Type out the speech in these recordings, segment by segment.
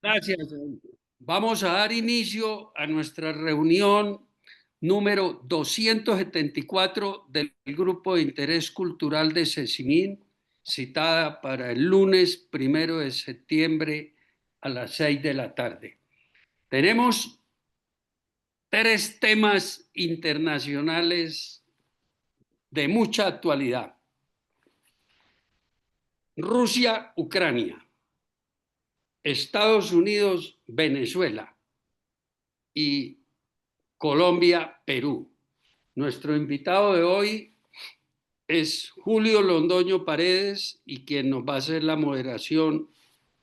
Gracias. Vamos a dar inicio a nuestra reunión número 274 del Grupo de Interés Cultural de Sesimin, citada para el lunes 1 de septiembre a las 6 de la tarde. Tenemos tres temas internacionales de mucha actualidad. Rusia, Ucrania, Estados Unidos, Venezuela y Colombia, Perú. Nuestro invitado de hoy es Julio Londoño Paredes y quien nos va a hacer la moderación,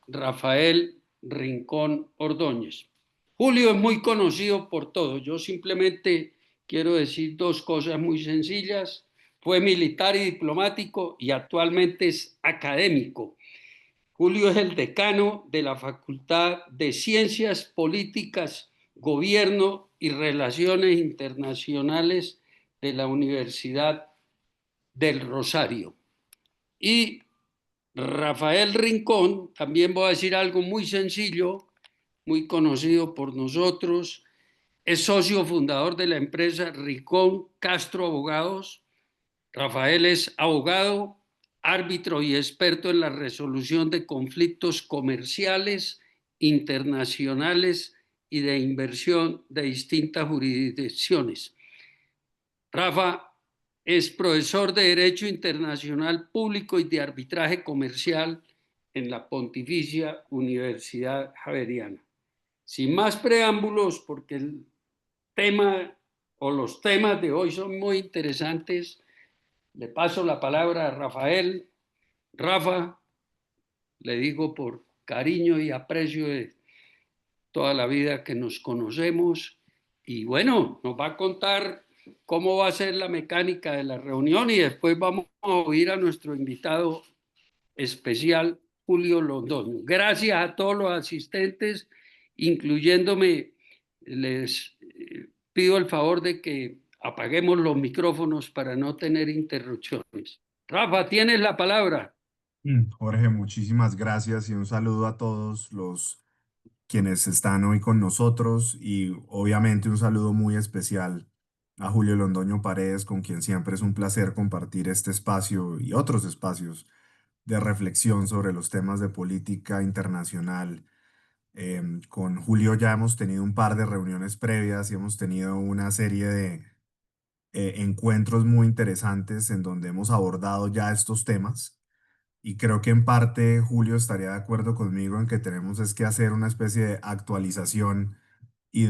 Rafael Rincón Ordóñez. Julio es muy conocido por todos. Yo simplemente quiero decir dos cosas muy sencillas. Fue militar y diplomático y actualmente es académico. Julio es el decano de la Facultad de Ciencias Políticas, Gobierno y Relaciones Internacionales de la Universidad del Rosario. Y Rafael Rincón, también voy a decir algo muy sencillo, muy conocido por nosotros, es socio fundador de la empresa Rincón Castro Abogados. Rafael es abogado, árbitro y experto en la resolución de conflictos comerciales, internacionales y de inversión de distintas jurisdicciones. Rafa es profesor de Derecho Internacional Público y de Arbitraje Comercial en la Pontificia Universidad Javeriana. Sin más preámbulos, porque el tema o los temas de hoy son muy interesantes, le paso la palabra a Rafael. Rafa, le digo por cariño y aprecio de toda la vida que nos conocemos. Y bueno, nos va a contar cómo va a ser la mecánica de la reunión y después vamos a oír a nuestro invitado especial, Julio Londoño. Gracias a todos los asistentes, incluyéndome, les pido el favor de que apaguemos los micrófonos para no tener interrupciones. Rafa, tienes la palabra. Jorge, muchísimas gracias y un saludo a todos los quienes están hoy con nosotros y obviamente un saludo muy especial a Julio Londoño Paredes, con quien siempre es un placer compartir este espacio y otros espacios de reflexión sobre los temas de política internacional. Con Julio ya hemos tenido un par de reuniones previas y hemos tenido una serie de encuentros muy interesantes en donde hemos abordado ya estos temas. Y creo que en parte Julio estaría de acuerdo conmigo en que tenemos es que hacer una especie de actualización y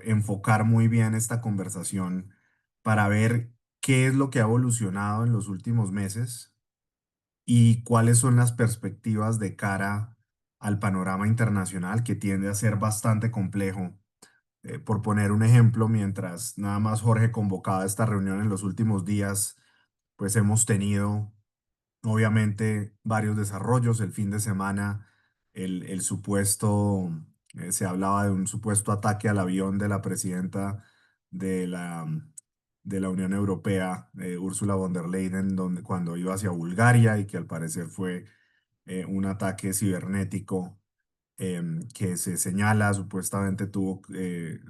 enfocar muy bien esta conversación para ver qué es lo que ha evolucionado en los últimos meses y cuáles son las perspectivas de cara al panorama internacional, que tiende a ser bastante complejo. Por poner un ejemplo, mientras nada más Jorge convocaba esta reunión en los últimos días, pues hemos tenido obviamente varios desarrollos. El fin de semana, el supuesto, se hablaba de un supuesto ataque al avión de la presidenta de de la Unión Europea, Ursula von der Leyen, cuando iba hacia Bulgaria, y que al parecer fue un ataque cibernético, que se señala supuestamente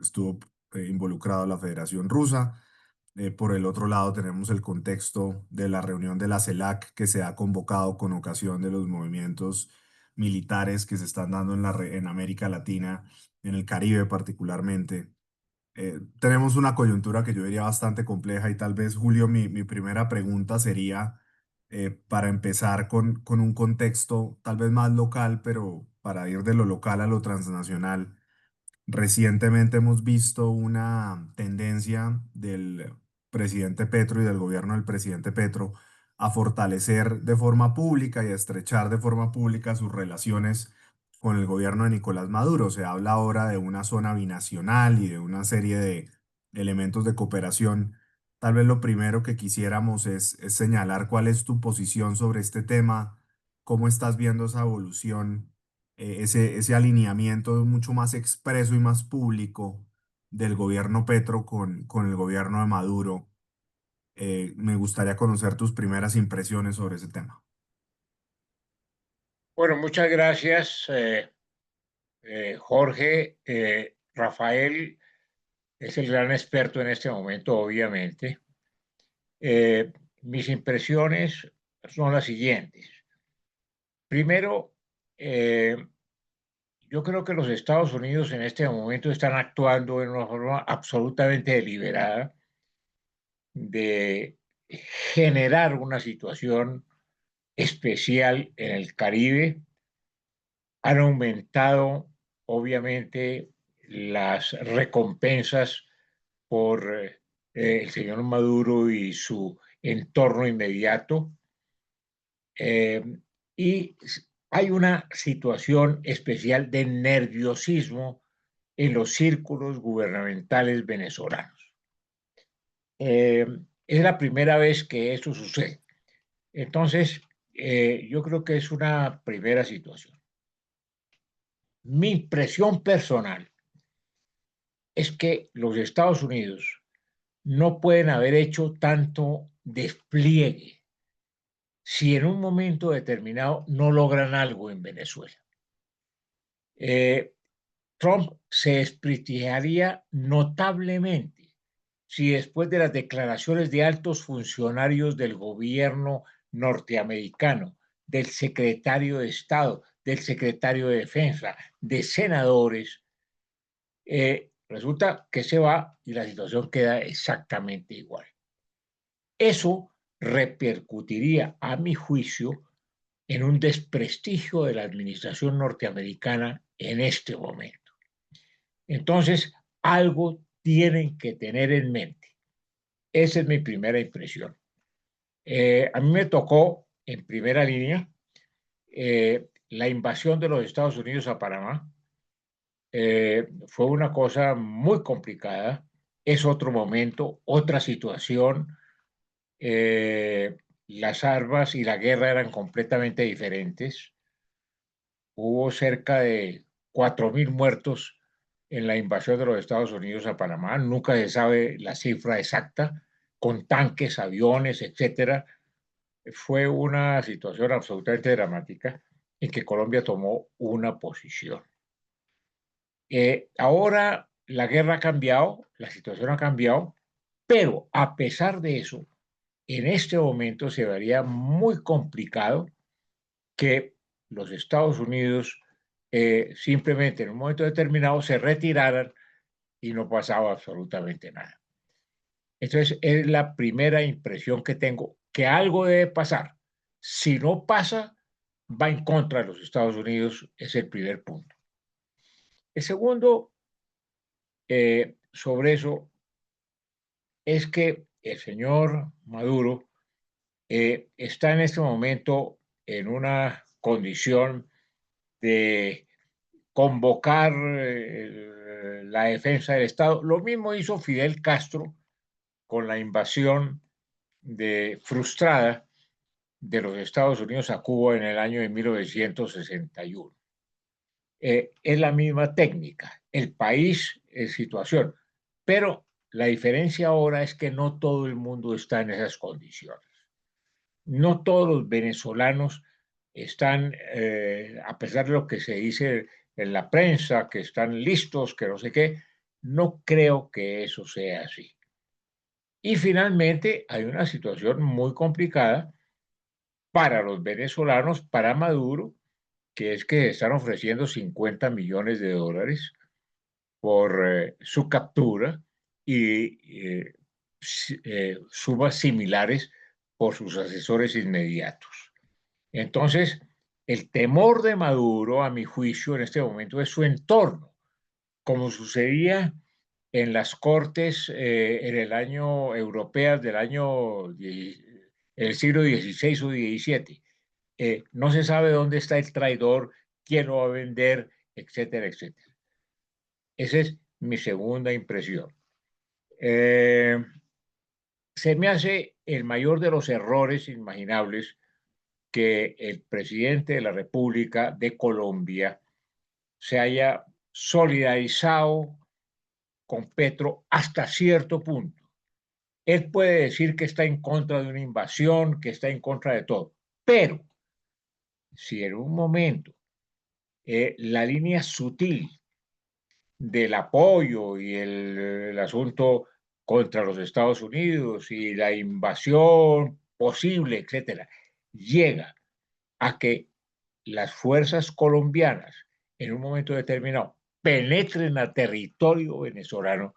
estuvo involucrado la Federación Rusa. Por el otro lado, tenemos el contexto de la reunión de la CELAC, que se ha convocado con ocasión de los movimientos militares que se están dando en América Latina, en el Caribe particularmente. Tenemos una coyuntura que yo diría bastante compleja, y tal vez, Julio, mi primera pregunta sería, para empezar con un contexto tal vez más local, pero para ir de lo local a lo transnacional. Recientemente hemos visto una tendencia del presidente Petro y del gobierno del presidente Petro a fortalecer de forma pública y a estrechar de forma pública sus relaciones con el gobierno de Nicolás Maduro. Se habla ahora de una zona binacional y de una serie de elementos de cooperación. Tal vez lo primero que quisiéramos es señalar cuál es tu posición sobre este tema, cómo estás viendo esa evolución, ese alineamiento mucho más expreso y más público del gobierno Petro con el gobierno de Maduro. Me gustaría conocer tus primeras impresiones sobre ese tema. Bueno, muchas gracias. Jorge, Rafael es el gran experto en este momento, obviamente. Mis impresiones son las siguientes. Primero, yo creo que los Estados Unidos en este momento están actuando de una forma absolutamente deliberada de generar una situación especial en el Caribe. Han aumentado, obviamente, las recompensas por el señor Maduro y su entorno inmediato. Y hay una situación especial de nerviosismo en los círculos gubernamentales venezolanos. Es la primera vez que eso sucede. Entonces, yo creo que es una primera situación. Mi impresión personal es que los Estados Unidos no pueden haber hecho tanto despliegue si en un momento determinado no logran algo en Venezuela. Trump se desprestigiaría notablemente si después de las declaraciones de altos funcionarios del gobierno norteamericano, del secretario de Estado, del secretario de Defensa, de senadores, resulta que se va y la situación queda exactamente igual. Eso repercutiría, a mi juicio, en un desprestigio de la administración norteamericana en este momento. Entonces, algo tienen que tener en mente. Esa es mi primera impresión. A mí me tocó en primera línea la invasión de los Estados Unidos a Panamá. Fue una cosa muy complicada. Es otro momento, otra situación. Las armas y la guerra eran completamente diferentes. Hubo cerca de 4.000 muertos en la invasión de los Estados Unidos a Panamá. Nunca se sabe la cifra exacta, con tanques, aviones, etcétera. Fue una situación absolutamente dramática en que Colombia tomó una posición. Ahora la guerra ha cambiado, la situación ha cambiado, pero a pesar de eso, en este momento se vería muy complicado que los Estados Unidos simplemente en un momento determinado se retiraran y no pasaba absolutamente nada. Entonces es la primera impresión que tengo, que algo debe pasar. Si no pasa, va en contra de los Estados Unidos, es el primer punto. El segundo, sobre eso, es que el señor Maduro está en este momento en una condición de convocar la defensa del Estado. Lo mismo hizo Fidel Castro con la invasión frustrada de los Estados Unidos a Cuba en el año de 1961. Es la misma técnica, el país en situación, pero la diferencia ahora es que no todo el mundo está en esas condiciones. No todos los venezolanos están, a pesar de lo que se dice en la prensa, que están listos, que no sé qué, no creo que eso sea así. Y finalmente hay una situación muy complicada para los venezolanos, para Maduro, que es que están ofreciendo 50 millones de dólares por su captura y sumas similares por sus asesores inmediatos. Entonces, el temor de Maduro, a mi juicio, en este momento es su entorno, como sucedía en las cortes en el año europeas del año el siglo XVI o XVII. No se sabe dónde está el traidor, quién lo va a vender, etcétera, etcétera. Esa es mi segunda impresión. Se me hace el mayor de los errores imaginables que el presidente de la República de Colombia se haya solidarizado con Petro hasta cierto punto. Él puede decir que está en contra de una invasión, que está en contra de todo, pero si en un momento la línea sutil del apoyo y el asunto contra los Estados Unidos y la invasión posible, etcétera, llega a que las fuerzas colombianas en un momento determinado penetren a territorio venezolano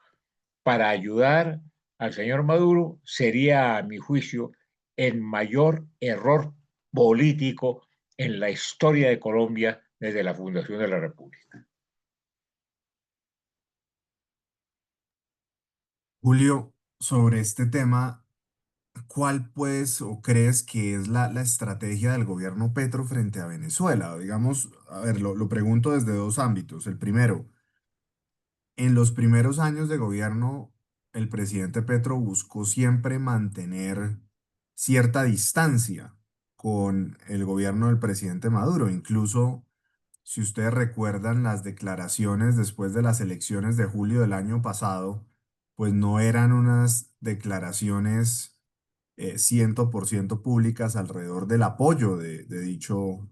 para ayudar al señor Maduro, sería, a mi juicio, el mayor error político en la historia de Colombia desde la fundación de la República. Julio, sobre este tema, ¿cuál pues o crees que es la estrategia del gobierno Petro frente a Venezuela? Digamos, a ver, lo pregunto desde dos ámbitos. El primero, en los primeros años de gobierno, el presidente Petro buscó siempre mantener cierta distancia con el gobierno del presidente Maduro. Incluso, si ustedes recuerdan las declaraciones después de las elecciones de julio del año pasado, pues no eran unas declaraciones 100% públicas alrededor del apoyo de dicho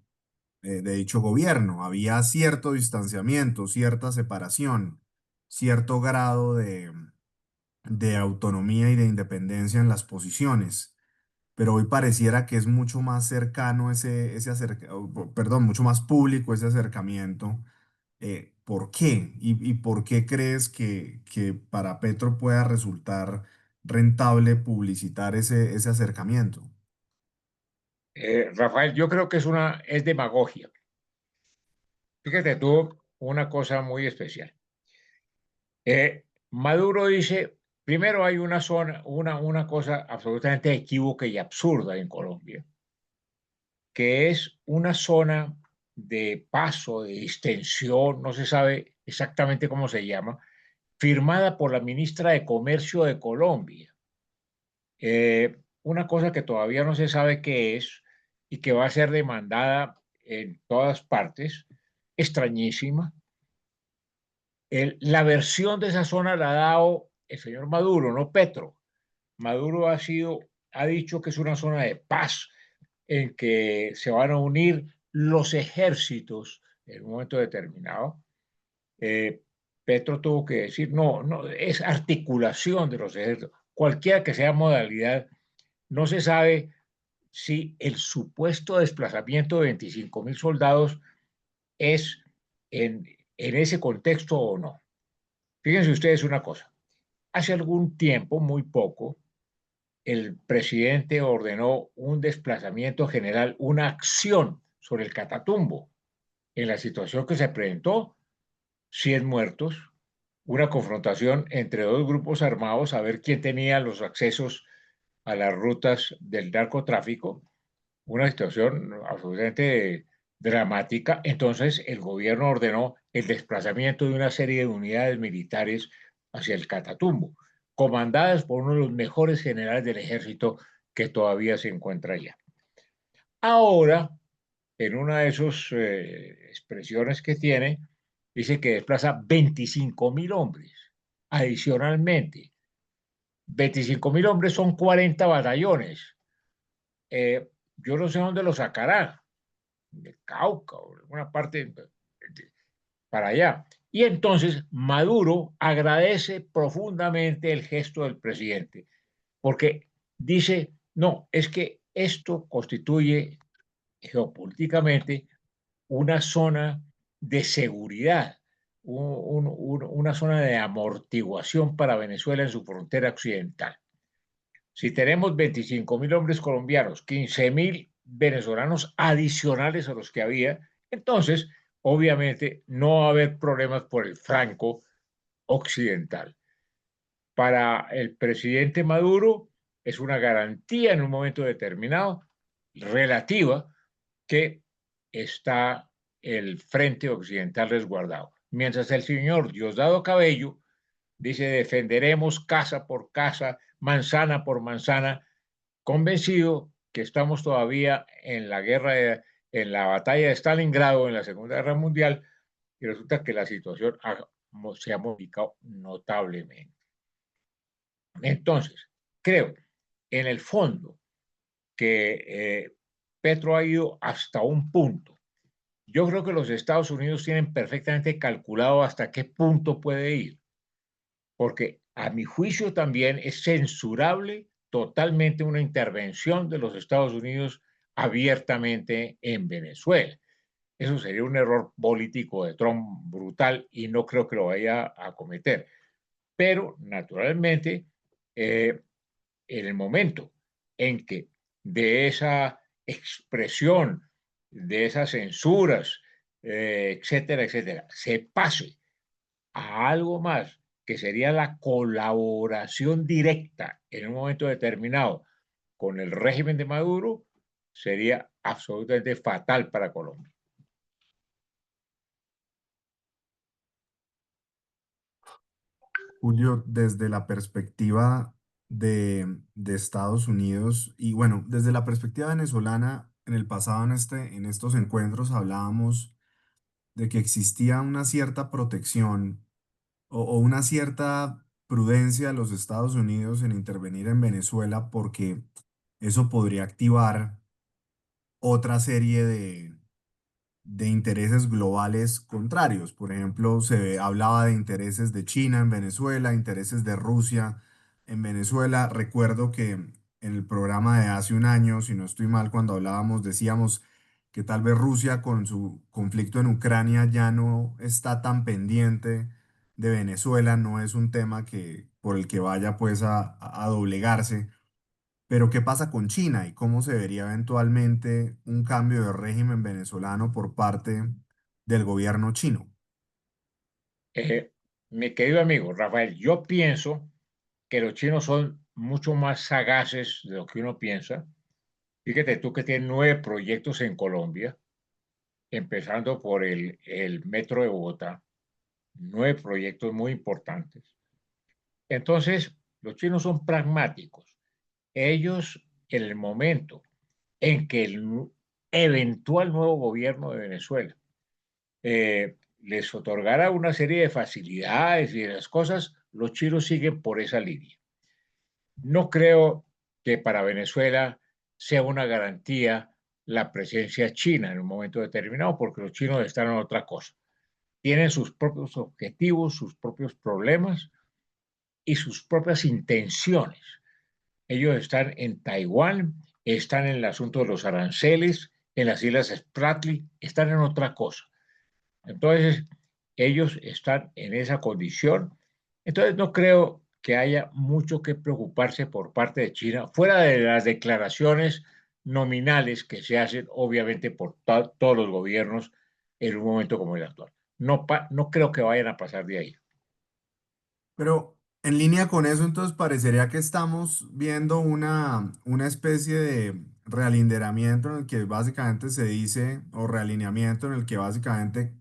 gobierno. Había cierto distanciamiento, cierta separación, cierto grado de autonomía y de independencia en las posiciones. Pero hoy pareciera que es mucho más cercano perdón, mucho más público ese acercamiento. ¿Por qué? Y por qué crees que para Petro pueda resultar rentable publicitar ese acercamiento? Rafael, yo creo que es demagogia. Fíjate tú una cosa muy especial. Maduro dice, primero hay una cosa absolutamente equívoca y absurda en Colombia, que es una zona de paso, de distensión, no se sabe exactamente cómo se llama, firmada por la ministra de Comercio de Colombia. Una cosa que todavía no se sabe qué es y que va a ser demandada en todas partes, extrañísima. La versión de esa zona la ha dado el señor Maduro, no Petro. Maduro ha dicho que es una zona de paz en que se van a unir los ejércitos en un momento determinado. Eh, Petro tuvo que decir, no, no, es articulación de los ejércitos. Cualquiera que sea modalidad, no se sabe si el supuesto desplazamiento de 25.000 soldados es en ese contexto o no. Fíjense ustedes una cosa. Hace algún tiempo, muy poco, el presidente ordenó un desplazamiento general, una acción sobre el Catatumbo. En la situación que se presentó, 100 muertos, una confrontación entre dos grupos armados a ver quién tenía los accesos a las rutas del narcotráfico, una situación absolutamente dramática. Entonces el gobierno ordenó el desplazamiento de una serie de unidades militares hacia el Catatumbo, comandadas por uno de los mejores generales del ejército que todavía se encuentra allá. Ahora, en una de esas expresiones que tiene, dice que desplaza 25.000 hombres. Adicionalmente, 25.000 hombres son 40 batallones. Yo no sé dónde lo sacará, de Cauca o alguna parte para allá. Y entonces Maduro agradece profundamente el gesto del presidente, porque dice, no, es que esto constituye geopolíticamente una zona de seguridad, una zona de amortiguación para Venezuela en su frontera occidental. Si tenemos 25.000 hombres colombianos, 15.000 venezolanos adicionales a los que había, entonces obviamente no va a haber problemas por el flanco occidental. Para el presidente Maduro es una garantía en un momento determinado, relativa, que está el frente occidental resguardado. Mientras el señor Diosdado Cabello dice defenderemos casa por casa, manzana por manzana, convencido que estamos todavía en en la batalla de Stalingrado en la Segunda Guerra Mundial, y resulta que la situación se ha modificado notablemente. Entonces, creo en el fondo que Petro ha ido hasta un punto Yo creo que los Estados Unidos tienen perfectamente calculado hasta qué punto puede ir, porque a mi juicio también es censurable totalmente una intervención de los Estados Unidos abiertamente en Venezuela. Eso sería un error político de Trump brutal y no creo que lo vaya a cometer. Pero, naturalmente, en el momento en que de esa expresión, de esas censuras, etcétera, etcétera, se pase a algo más, que sería la colaboración directa en un momento determinado con el régimen de Maduro, sería absolutamente fatal para Colombia. Julio, desde la perspectiva de Estados Unidos y bueno, desde la perspectiva venezolana, en el pasado en estos encuentros hablábamos de que existía una cierta protección o una cierta prudencia de los Estados Unidos en intervenir en Venezuela porque eso podría activar otra serie de intereses globales contrarios. Por ejemplo, hablaba de intereses de China en Venezuela, intereses de Rusia en Venezuela. Recuerdo que en el programa de hace un año, si no estoy mal, cuando hablábamos, decíamos que tal vez Rusia con su conflicto en Ucrania ya no está tan pendiente de Venezuela, no es un tema por el que vaya pues a doblegarse. Pero ¿qué pasa con China y cómo se vería eventualmente un cambio de régimen venezolano por parte del gobierno chino? Mi querido amigo Rafael, yo pienso que los chinos son mucho más sagaces de lo que uno piensa. Fíjate tú que tienen 9 proyectos en Colombia, empezando por el metro de Bogotá, 9 proyectos muy importantes. Entonces, los chinos son pragmáticos. Ellos, en el momento en que el eventual nuevo gobierno de Venezuela les otorgara una serie de facilidades y de las cosas, los chinos siguen por esa línea. No creo que para Venezuela sea una garantía la presencia china en un momento determinado, porque los chinos están en otra cosa. Tienen sus propios objetivos, sus propios problemas y sus propias intenciones. Ellos están en Taiwán, están en el asunto de los aranceles, en las Islas Spratly, están en otra cosa. Entonces, ellos están en esa condición. Entonces, no creo que haya mucho que preocuparse por parte de China, fuera de las declaraciones nominales que se hacen, obviamente, por todos los gobiernos en un momento como el actual. No, no creo que vayan a pasar de ahí. Pero en línea con eso, entonces parecería que estamos viendo una especie de realinderamiento en el que básicamente se dice, o realineamiento en el que básicamente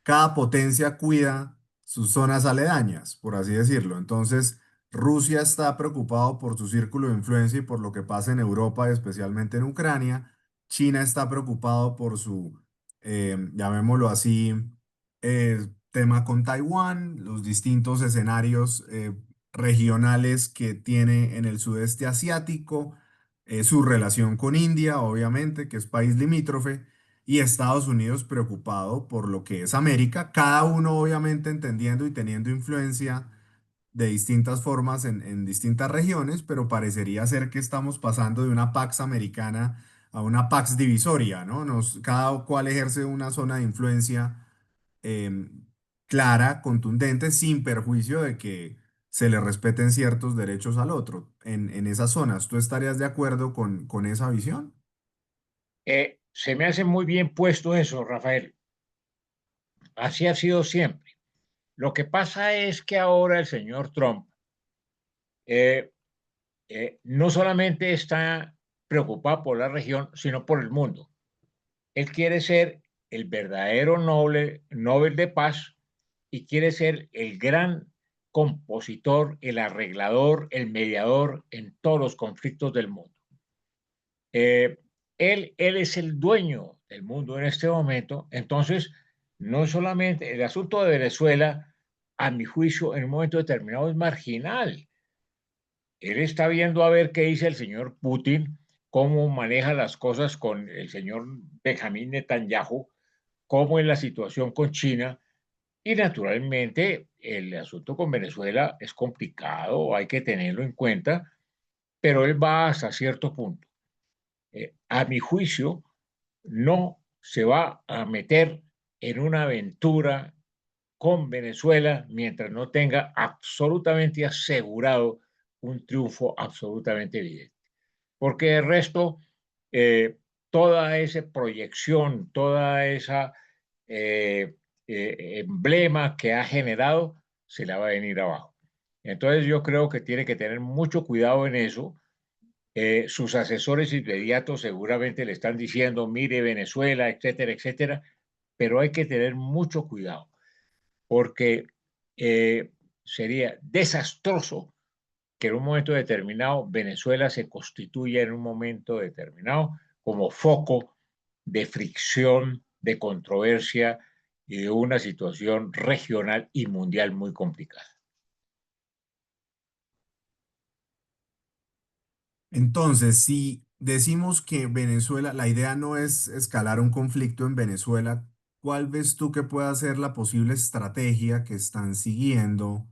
cada potencia cuida sus zonas aledañas, por así decirlo. Entonces, Rusia está preocupado por su círculo de influencia y por lo que pasa en Europa y especialmente en Ucrania. China está preocupado por su, llamémoslo así, tema con Taiwán, los distintos escenarios regionales que tiene en el sudeste asiático, su relación con India, obviamente, que es país limítrofe, y Estados Unidos preocupado por lo que es América, cada uno obviamente entendiendo y teniendo influencia de distintas formas en distintas regiones, pero parecería ser que estamos pasando de una Pax americana a una Pax divisoria, ¿no? Cada cual ejerce una zona de influencia clara, contundente, sin perjuicio de que se le respeten ciertos derechos al otro en esas zonas. ¿Tú estarías de acuerdo con esa visión? Se me hace muy bien puesto eso, Rafael. Así ha sido siempre. Lo que pasa es que ahora el señor Trump eh, no solamente está preocupado por la región, sino por el mundo. Él quiere ser el verdadero Nobel de Paz y quiere ser el gran compositor, el arreglador, el mediador en todos los conflictos del mundo. Eh, él es el dueño del mundo en este momento, entonces no solamente el asunto de Venezuela, a mi juicio, en un momento determinado es marginal. Él está viendo a ver qué dice el señor Putin, cómo maneja las cosas con el señor Benjamín Netanyahu, cómo es la situación con China. Y naturalmente el asunto con Venezuela es complicado, hay que tenerlo en cuenta, pero él va hasta cierto punto. A mi juicio, no se va a meter en una aventura con Venezuela mientras no tenga absolutamente asegurado un triunfo absolutamente evidente. Porque el resto, toda esa proyección, toda esa emblema que ha generado, se la va a venir abajo. Entonces yo creo que tiene que tener mucho cuidado en eso. Sus asesores inmediatos seguramente le están diciendo, mire Venezuela, etcétera, etcétera, pero hay que tener mucho cuidado porque sería desastroso que en un momento determinado Venezuela se constituya en un momento determinado como foco de fricción, de controversia y de una situación regional y mundial muy complicada. Entonces, si decimos que Venezuela, la idea no es escalar un conflicto en Venezuela, ¿cuál ves tú que pueda ser la posible estrategia que están siguiendo?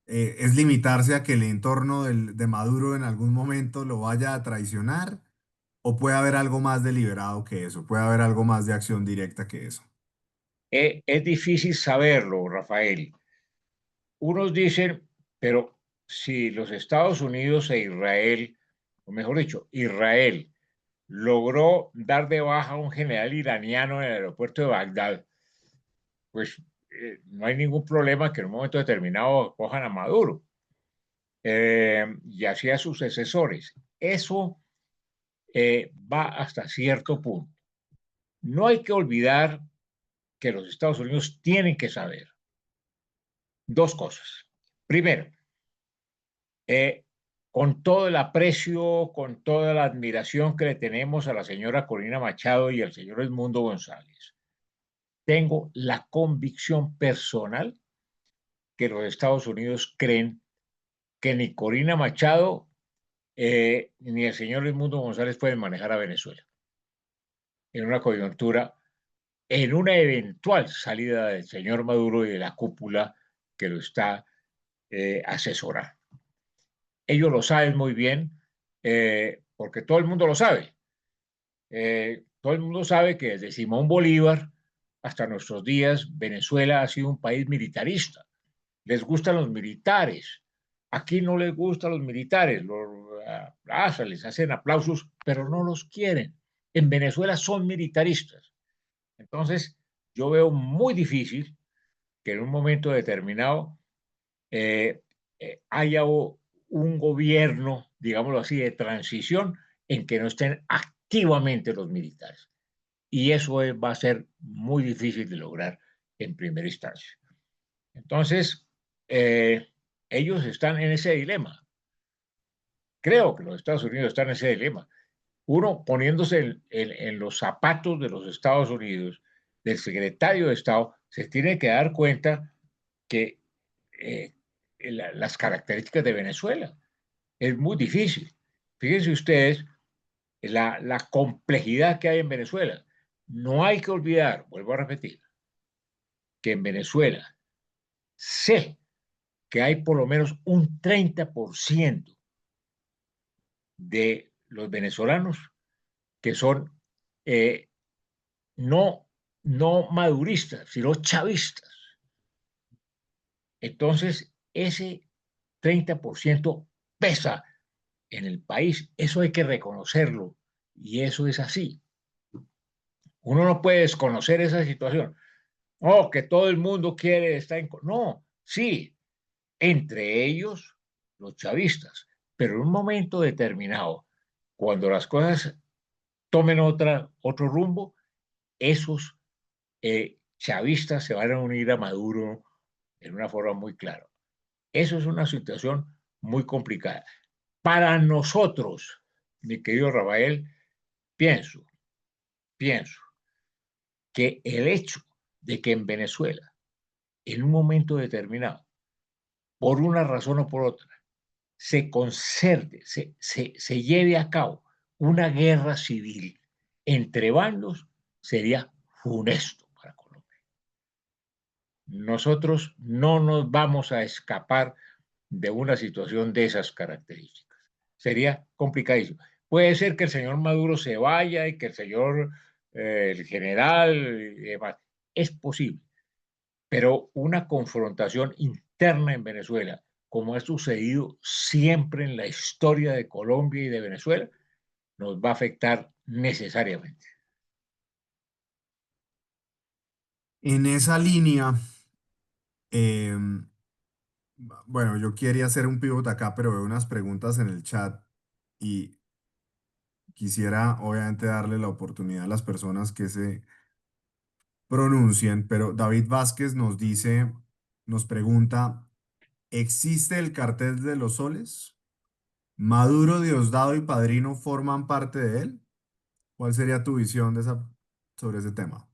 ¿Es limitarse a que el entorno de Maduro en algún momento lo vaya a traicionar? ¿O puede haber algo más deliberado que eso? ¿Puede haber algo más de acción directa que eso? Es difícil saberlo, Rafael. Unos dicen, pero si los Estados Unidos e Israel, o mejor dicho, Israel logró dar de baja a un general iraniano en el aeropuerto de Bagdad, pues no hay ningún problema que en un momento determinado cojan a Maduro y así a sus sucesores. Eso va hasta cierto punto. No hay que olvidar que los Estados Unidos tienen que saber dos cosas. Primero, eh, con todo el aprecio, con toda la admiración que le tenemos a la señora Corina Machado y al señor Edmundo González, tengo la convicción personal que los Estados Unidos creen que ni Corina Machado ni el señor Edmundo González pueden manejar a Venezuela en una coyuntura, en una eventual salida del señor Maduro y de la cúpula que lo está asesorando. Ellos lo saben muy bien, porque todo el mundo lo sabe. Todo el mundo sabe que desde Simón Bolívar hasta nuestros días, Venezuela ha sido un país militarista. Les gustan los militares. Aquí no les gustan los militares, les hacen aplausos, pero no los quieren. En Venezuela son militaristas. Entonces, yo veo muy difícil que en un momento determinado haya un gobierno, digámoslo así, de transición en que no estén activamente los militares. Y eso va a ser muy difícil de lograr en primera instancia. Entonces, ellos están en ese dilema. Creo que los Estados Unidos están en ese dilema. Uno poniéndose en los zapatos de los Estados Unidos, del secretario de Estado, se tiene que dar cuenta que las características de Venezuela es muy difícil. Fíjense ustedes la complejidad que hay en Venezuela. No hay que olvidar, vuelvo a repetir, que en Venezuela sé que hay por lo menos un 30% de los venezolanos que son eh, no, no maduristas, sino chavistas. Entonces, ese 30% pesa en el país. Eso hay que reconocerlo y eso es así. Uno no puede desconocer esa situación. Oh, que todo el mundo quiere estar en... No, sí, entre ellos los chavistas, pero en un momento determinado, cuando las cosas tomen otro rumbo, esos chavistas se van a unir a Maduro en una forma muy clara. Eso es una situación muy complicada. Para nosotros, mi querido Rafael, pienso que el hecho de que en Venezuela, en un momento determinado, por una razón o por otra, se concerte, se lleve a cabo una guerra civil entre bandos, sería funesto para nosotros no nos vamos a escapar de una situación de esas características. Sería complicadísimo. Puede ser que el señor Maduro se vaya y que el señor, el general y demás. Es posible, pero una confrontación interna en Venezuela, como ha sucedido siempre en la historia de Colombia y de Venezuela, nos va a afectar necesariamente. En esa línea, em, bueno, yo quería hacer un pivot acá, pero veo unas preguntas en el chat y quisiera obviamente darle la oportunidad a las personas que se pronuncien, pero David Vázquez nos dice, nos pregunta, ¿existe el cartel de los soles? ¿Maduro, Diosdado y Padrino forman parte de él? ¿Cuál sería tu visión sobre ese tema?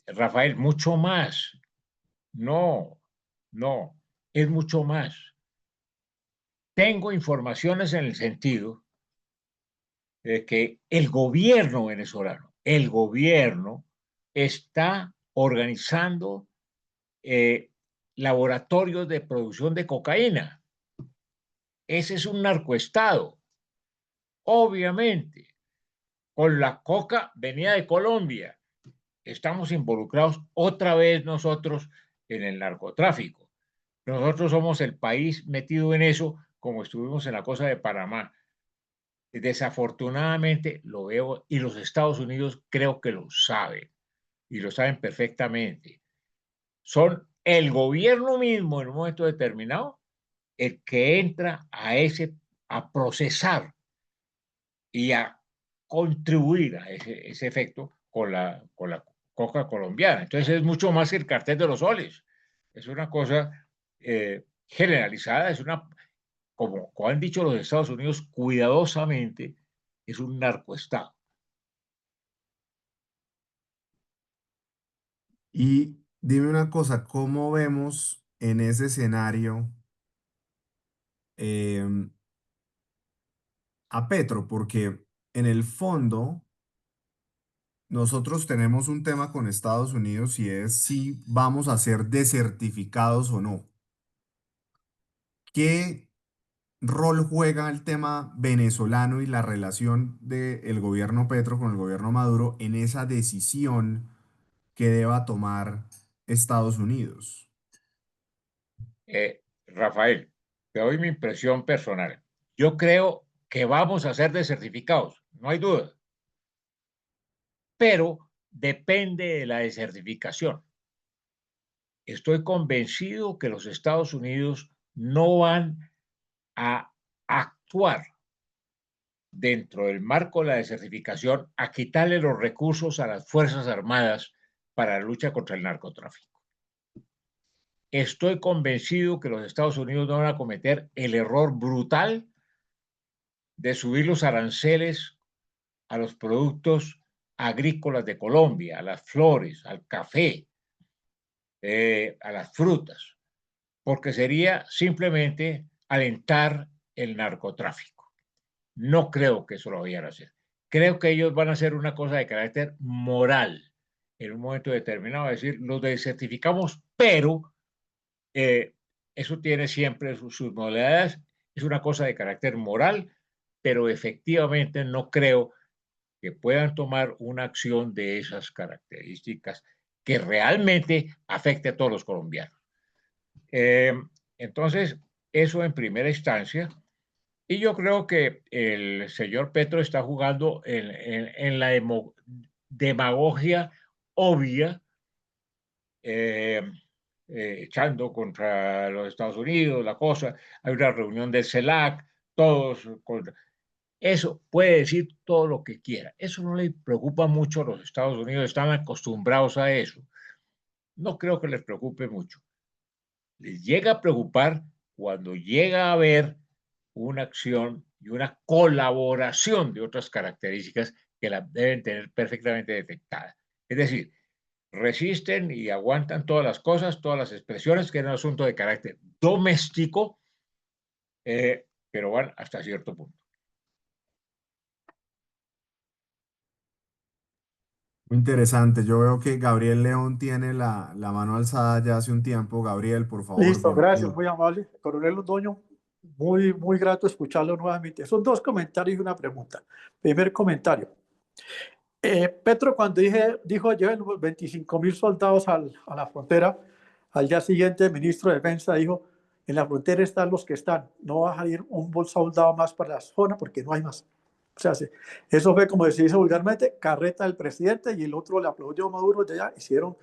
Rafael, mucho más. No, no, es mucho más. Tengo informaciones en el sentido de que el gobierno está organizando eh, laboratorios de producción de cocaína. Ese es un narcoestado. Obviamente, con la coca venía de Colombia. Estamos involucrados otra vez nosotros en el narcotráfico. Nosotros somos el país metido en eso como estuvimos en la cosa de Panamá. Desafortunadamente lo veo y los Estados Unidos creo que lo saben y lo saben perfectamente. Son el gobierno mismo en un momento determinado el que entra a procesar y a contribuir a ese efecto con la coca colombiana. Entonces es mucho más que el cartel de los soles. Es una cosa generalizada, es una, como han dicho los Estados Unidos cuidadosamente, es un narcoestado. Y dime una cosa, ¿cómo vemos en ese escenario em, a Petro? Porque en el fondo nosotros tenemos un tema con Estados Unidos y es si vamos a ser desertificados o no. ¿Qué rol juega el tema venezolano y la relación del gobierno Petro con el gobierno Maduro en esa decisión que deba tomar Estados Unidos? Rafael, te doy mi impresión personal. Yo creo que vamos a ser desertificados, no hay duda, pero depende de la desertificación. Estoy convencido que los Estados Unidos no van a actuar dentro del marco de la desertificación a quitarle los recursos a las Fuerzas Armadas para la lucha contra el narcotráfico. Estoy convencido que los Estados Unidos no van a cometer el error brutal de subir los aranceles a los productos agrícolas de Colombia, a las flores, al café, a las frutas, porque sería simplemente alentar el narcotráfico. No creo que eso lo vayan a hacer. Creo que ellos van a hacer una cosa de carácter moral en un momento determinado, es decir, los desertificamos, pero eso tiene siempre sus modalidades, es una cosa de carácter moral, pero efectivamente no creo que puedan tomar una acción de esas características que realmente afecte a todos los colombianos. Eh, entonces, eso en primera instancia. Y yo creo que el señor Petro está jugando en la demagogia obvia, eh, echando contra los Estados Unidos, la cosa. Hay una reunión del CELAC, todos contra. Eso puede decir todo lo que quiera. Eso no le preocupa mucho a los Estados Unidos, están acostumbrados a eso. No creo que les preocupe mucho. Les llega a preocupar cuando llega a haber una acción y una colaboración de otras características que la deben tener perfectamente detectada. Es decir, resisten y aguantan todas las cosas, todas las expresiones, que es un asunto de carácter doméstico, pero van hasta cierto punto. Muy interesante. Yo veo que Gabriel León tiene la mano alzada ya hace un tiempo. Gabriel, por favor, Listo, gracias, bienvenido. muy amable. Coronel Londoño, muy grato escucharlo nuevamente. Son dos comentarios y una pregunta. Primer comentario. Petro, cuando dijo lleven 25.000 soldados a la frontera, al día siguiente el ministro de Defensa dijo, en la frontera están los que están, no va a salir un soldado más para la zona porque no hay más. O sea, eso fue como se dice vulgarmente, carreta del presidente y el otro le aplaudió a Maduro de allá, hicieron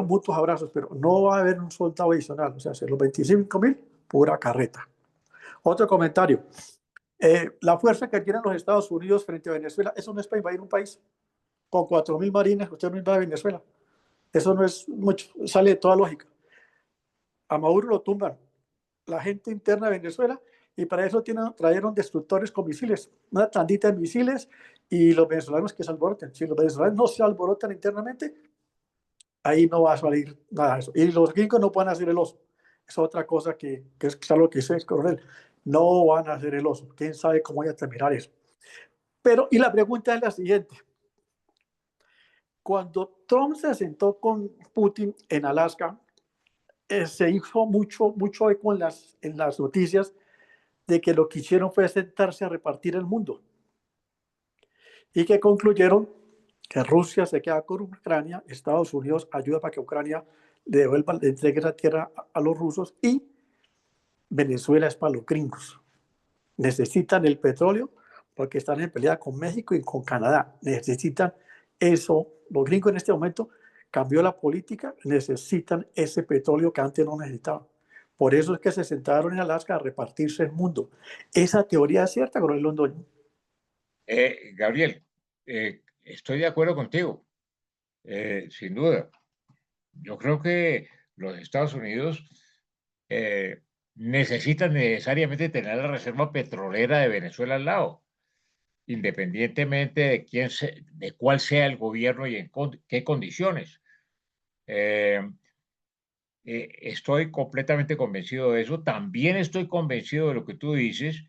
mutuos abrazos, pero no va a haber un soldado adicional, o sea, los 25.000, pura carreta. Otro comentario, la fuerza que tienen los Estados Unidos frente a Venezuela, eso no es para invadir un país. Con 4.000 marines, usted no invade Venezuela. Eso no es mucho, sale de toda lógica. A Maduro lo tumban la gente interna de Venezuela y para eso trajeron destructores con misiles, una tandita de misiles y los venezolanos que se alboroten. Si los venezolanos no se alborotan internamente, ahí no va a salir nada de eso. Y los gringos no van a hacer el oso. Es otra cosa que es algo que dice el coronel. No van a hacer el oso. ¿Quién sabe cómo vaya a terminar eso? Pero, y la pregunta es la siguiente. Cuando Trump se sentó con Putin en Alaska, se hizo mucho eco en las noticias de que lo que hicieron fue sentarse a repartir el mundo y que concluyeron que Rusia se queda con Ucrania, Estados Unidos ayuda para que Ucrania le entregue la tierra a los rusos y Venezuela es para los gringos. Necesitan el petróleo porque están en pelea con México y con Canadá. Necesitan eso. Los gringos en este momento cambió la política, necesitan ese petróleo que antes no necesitaban. Por eso es que se sentaron en Alaska a repartirse el mundo. Esa teoría es cierta, Coronel Londoño. Gabriel, estoy de acuerdo contigo, sin duda. Yo creo que los Estados Unidos eh, necesitan necesariamente tener la reserva petrolera de Venezuela al lado, independientemente de de cuál sea el gobierno y en qué condiciones. Eh, Estoy completamente convencido de eso. También estoy convencido de lo que tú dices,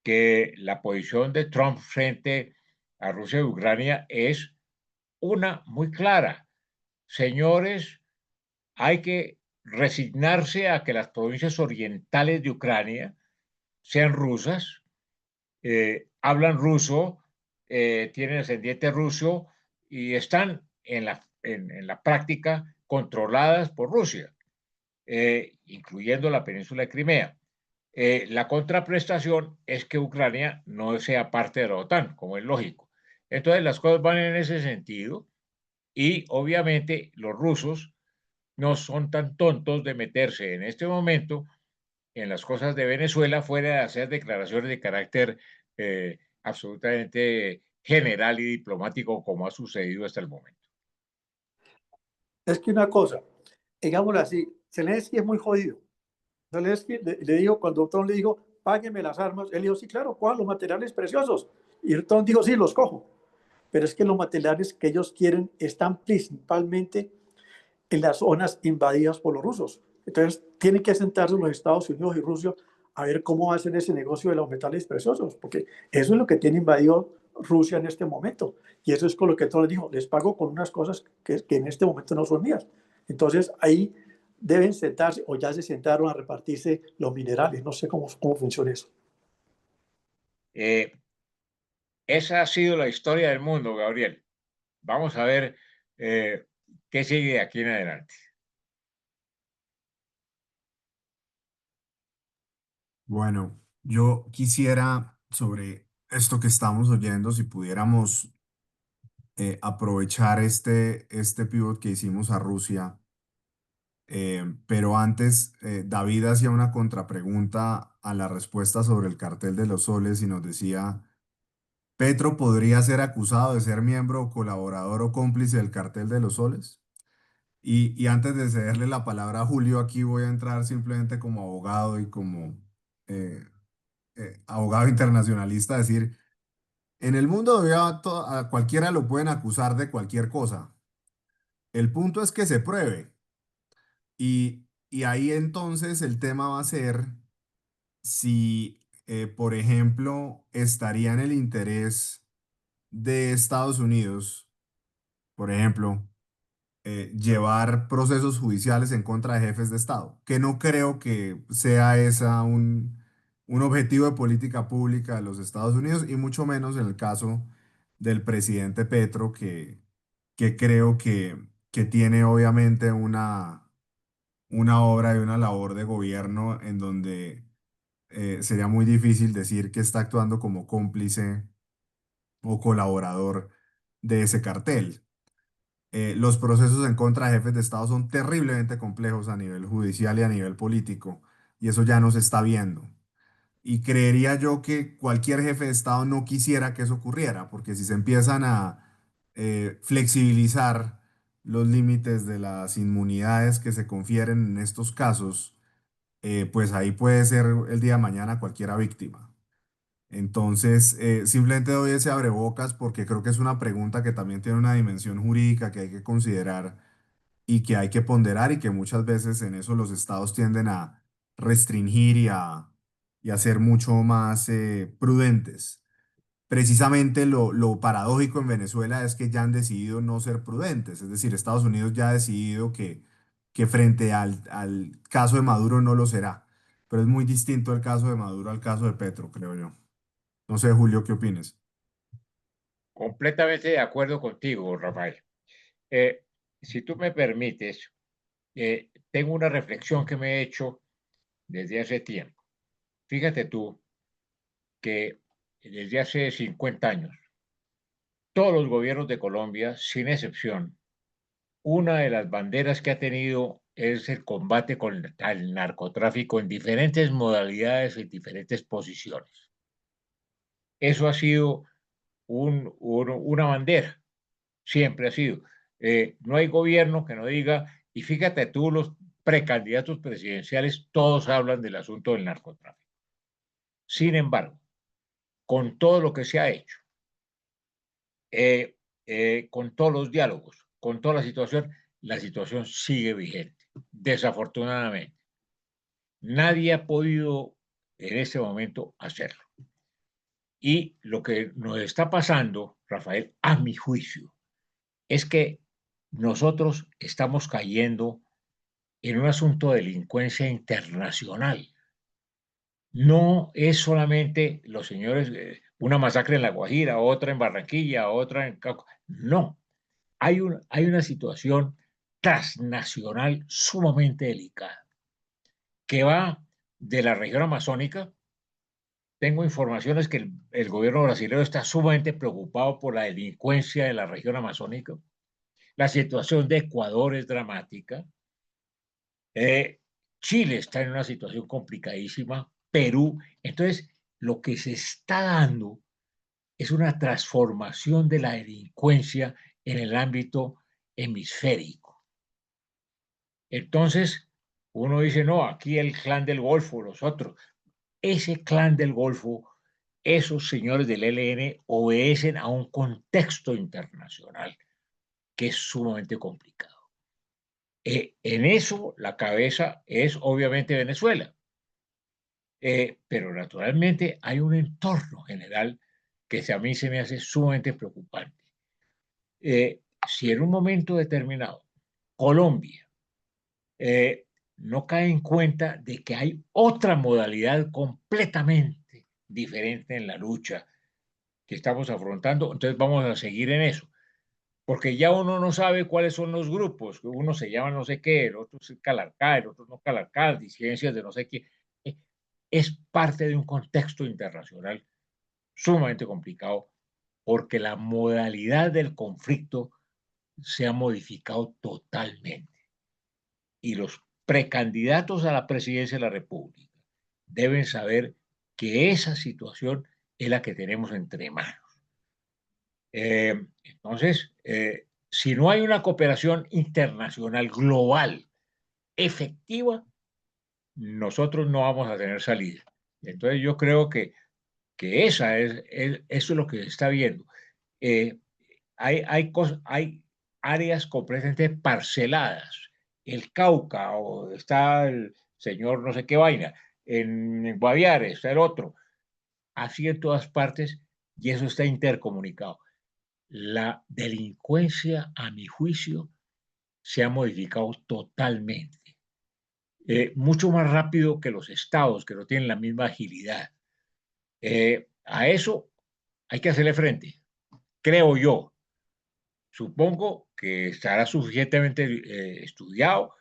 que la posición de Trump frente a Rusia y Ucrania es una muy clara. Señores, hay que resignarse a que las provincias orientales de Ucrania sean rusas, hablan ruso, tienen ascendiente ruso y están en la práctica controladas por Rusia, incluyendo la península de Crimea. La contraprestación es que Ucrania no sea parte de la OTAN, como es lógico. Entonces las cosas van en ese sentido y obviamente los rusos no son tan tontos de meterse en este momento en las cosas de Venezuela fuera de hacer declaraciones de carácter absolutamente general y diplomático como ha sucedido hasta el momento. Es que una cosa, digámoslo así, Zelensky es muy jodido. Zelensky le dijo, cuando Trump le dijo, págueme las armas, él dijo, sí, claro, cojan los materiales preciosos. Y Trump dijo, sí, los cojo. Pero es que los materiales que ellos quieren están principalmente en las zonas invadidas por los rusos. Entonces, tienen que sentarse los Estados Unidos y Rusia a ver cómo hacen ese negocio de los metales preciosos, porque eso es lo que tiene invadido Rusia en este momento. Y eso es con lo que Trump les dijo, les pago con unas cosas que en este momento no son mías. Entonces, ahí deben sentarse o ya se sentaron a repartirse los minerales. No sé cómo funciona eso. Eh, Esa ha sido la historia del mundo, Gabriel. Vamos a ver eh, qué sigue de aquí en adelante. Bueno, yo quisiera sobre esto que estamos oyendo, si pudiéramos aprovechar este pivot que hicimos a Rusia. Pero antes, David hacía una contrapregunta a la respuesta sobre el cartel de los soles y nos decía, ¿Petro podría ser acusado de ser miembro, colaborador o cómplice del cartel de los soles? Y antes de cederle la palabra a Julio, aquí voy a entrar simplemente como abogado y como eh, abogado internacionalista, a decir, en el mundo a cualquiera lo pueden acusar de cualquier cosa. El punto es que se pruebe. Y ahí entonces el tema va a ser si, por ejemplo, estaría en el interés de Estados Unidos por ejemplo, llevar procesos judiciales en contra de jefes de Estado, que no creo que sea esa un objetivo de política pública de los Estados Unidos, y mucho menos en el caso del presidente Petro, que creo que tiene obviamente una obra y una labor de gobierno en donde sería muy difícil decir que está actuando como cómplice o colaborador de ese cartel. Los procesos en contra de jefes de Estado son terriblemente complejos a nivel judicial y a nivel político, y eso ya no se está viendo. Y creería yo que cualquier jefe de Estado no quisiera que eso ocurriera, porque si se empiezan a flexibilizar los límites de las inmunidades que se confieren en estos casos, pues ahí puede ser el día de mañana cualquiera víctima. Entonces, simplemente doy ese abrebocas porque creo que es una pregunta que también tiene una dimensión jurídica que hay que considerar y que hay que ponderar, y que muchas veces en eso los estados tienden a restringir y a ser mucho más prudentes. Precisamente lo paradójico en Venezuela es que ya han decidido no ser prudentes, es decir, Estados Unidos ya ha decidido que frente al caso de Maduro no lo será, pero es muy distinto el caso de Maduro al caso de Petro, creo yo. No sé, Julio, ¿qué opinas? Completamente de acuerdo contigo, Rafael. Eh, si tú me permites, tengo una reflexión que me he hecho desde hace tiempo. Fíjate tú que desde hace 50 años, todos los gobiernos de Colombia, sin excepción, una de las banderas que ha tenido es el combate con el narcotráfico en diferentes modalidades y diferentes posiciones. Eso ha sido una bandera, siempre ha sido. No hay gobierno que no diga, y fíjate tú, los precandidatos presidenciales, todos hablan del asunto del narcotráfico. Sin embargo, con todo lo que se ha hecho, con todos los diálogos, con toda la situación sigue vigente, desafortunadamente. Nadie ha podido en este momento hacerlo. Y lo que nos está pasando, Rafael, a mi juicio, es que nosotros estamos cayendo en un asunto de delincuencia internacional. No es solamente los señores, una masacre en La Guajira, otra en Barranquilla, otra en Cauca. No, hay una situación transnacional sumamente delicada que va de la región amazónica. Tengo informaciones que el gobierno brasileño está sumamente preocupado por la delincuencia de la región amazónica. La situación de Ecuador es dramática. Chile está en una situación complicadísima. Perú. Entonces, lo que se está dando es una transformación de la delincuencia en el ámbito hemisférico. Entonces, uno dice, no, aquí el clan del Golfo, los otros. Ese clan del Golfo, esos señores del ELN obedecen a un contexto internacional que es sumamente complicado. En eso la cabeza es obviamente Venezuela, pero naturalmente hay un entorno general que a mí se me hace sumamente preocupante. Si en un momento determinado Colombia no cae en cuenta de que hay otra modalidad completamente diferente en la lucha que estamos afrontando, entonces vamos a seguir en eso, porque ya uno no sabe cuáles son los grupos, uno se llama no sé qué, el otro es Calarcá, el otro no Calarcá, disidencias de no sé qué. Es parte de un contexto internacional sumamente complicado, porque la modalidad del conflicto se ha modificado totalmente. Y los precandidatos a la presidencia de la República deben saber que esa situación es la que tenemos entre manos. Entonces, si no hay una cooperación internacional global efectiva, nosotros no vamos a tener salida. Entonces, yo creo que eso es lo que se está viendo. Hay áreas completamente parceladas. El Cauca, o está el señor no sé qué vaina, en Guaviare está el otro, así en todas partes, y eso está intercomunicado. la delincuencia, a mi juicio, se ha modificado totalmente. Mucho más rápido que los estados, que no tienen la misma agilidad. A eso hay que hacerle frente, creo yo. Supongo que estará suficientemente estudiado,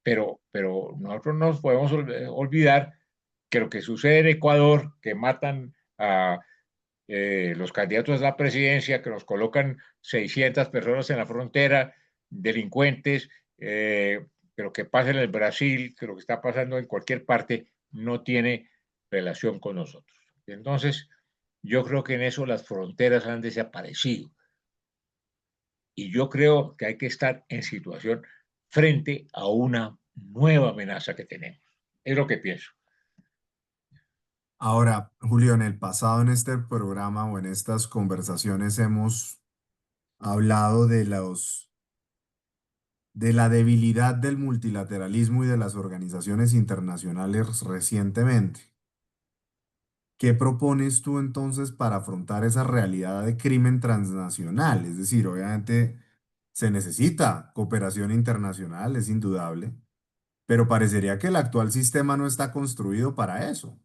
pero nosotros no nos podemos olvidar que lo que sucede en Ecuador, que matan a los candidatos a la presidencia, que nos colocan 600 personas en la frontera, delincuentes, que lo que pasa en el Brasil, que lo que está pasando en cualquier parte, no tiene relación con nosotros. Entonces, yo creo que en eso las fronteras han desaparecido. Y yo creo que hay que estar en situación frente a una nueva amenaza que tenemos. Es lo que pienso. Ahora, Julio, en el pasado en este programa o en estas conversaciones hemos hablado de la debilidad del multilateralismo y de las organizaciones internacionales recientemente. ¿Qué propones tú entonces para afrontar esa realidad de crimen transnacional? Es decir, obviamente se necesita cooperación internacional, es indudable, pero parecería que el actual sistema no está construido para eso.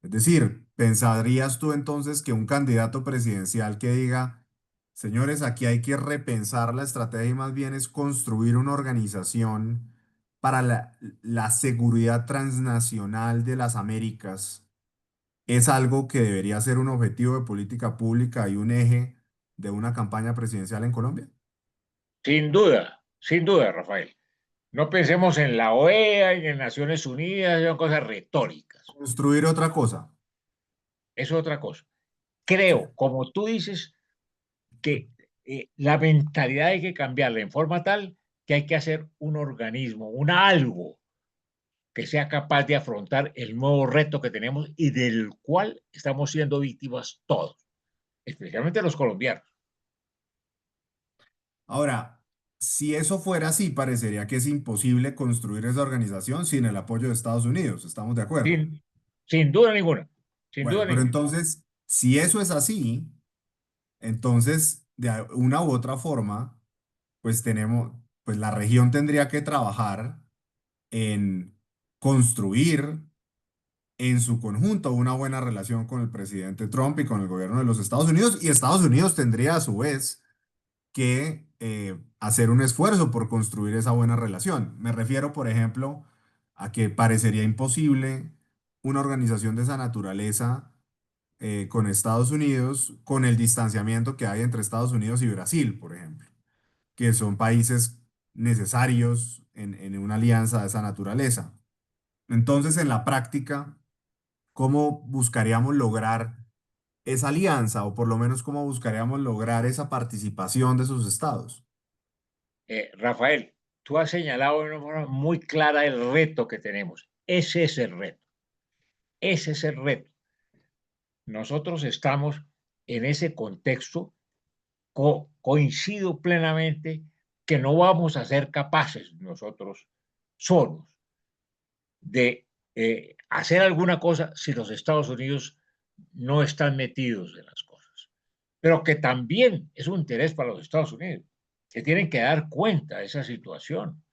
Es decir, ¿pensarías tú entonces que un candidato presidencial que diga, señores, aquí hay que repensar la estrategia y más bien es construir una organización para la seguridad transnacional de las Américas, es algo que debería ser un objetivo de política pública y un eje de una campaña presidencial en Colombia? Sin duda, Rafael. No pensemos en la OEA y en Naciones Unidas, son cosas retóricas. Construir otra cosa. Eso es otra cosa. Sí. Creo, como tú dices, que la mentalidad hay que cambiarla en forma tal que hay que hacer un organismo, un algo que sea capaz de afrontar el nuevo reto que tenemos y del cual estamos siendo víctimas todos, especialmente los colombianos. Ahora, si eso fuera así, parecería que es imposible construir esa organización sin el apoyo de Estados Unidos. ¿Estamos de acuerdo? Sin, sin duda ninguna, sin duda Bueno, pero ninguna. entonces, si eso es así, entonces, una u otra forma, pues la región tendría que trabajar en construir en su conjunto una buena relación con el presidente Trump y con el gobierno de los Estados Unidos, y Estados Unidos tendría a su vez que hacer un esfuerzo por construir esa buena relación. Me refiero, por ejemplo, a que parecería imposible una organización de esa naturaleza con Estados Unidos, con el distanciamiento que hay entre Estados Unidos y Brasil, por ejemplo, que son países necesarios en una alianza de esa naturaleza. Entonces, en la práctica, ¿cómo buscaríamos lograr esa alianza o por lo menos cómo buscaríamos lograr esa participación de esos estados? Rafael, tú has señalado de una forma muy clara el reto que tenemos. Ese es el reto. Ese es el reto. Nosotros estamos en ese contexto, coincido plenamente que no vamos a ser capaces nosotros solos de hacer alguna cosa si los Estados Unidos no están metidos en las cosas. Pero que también es un interés para los Estados Unidos, que tienen que dar cuenta de esa situación.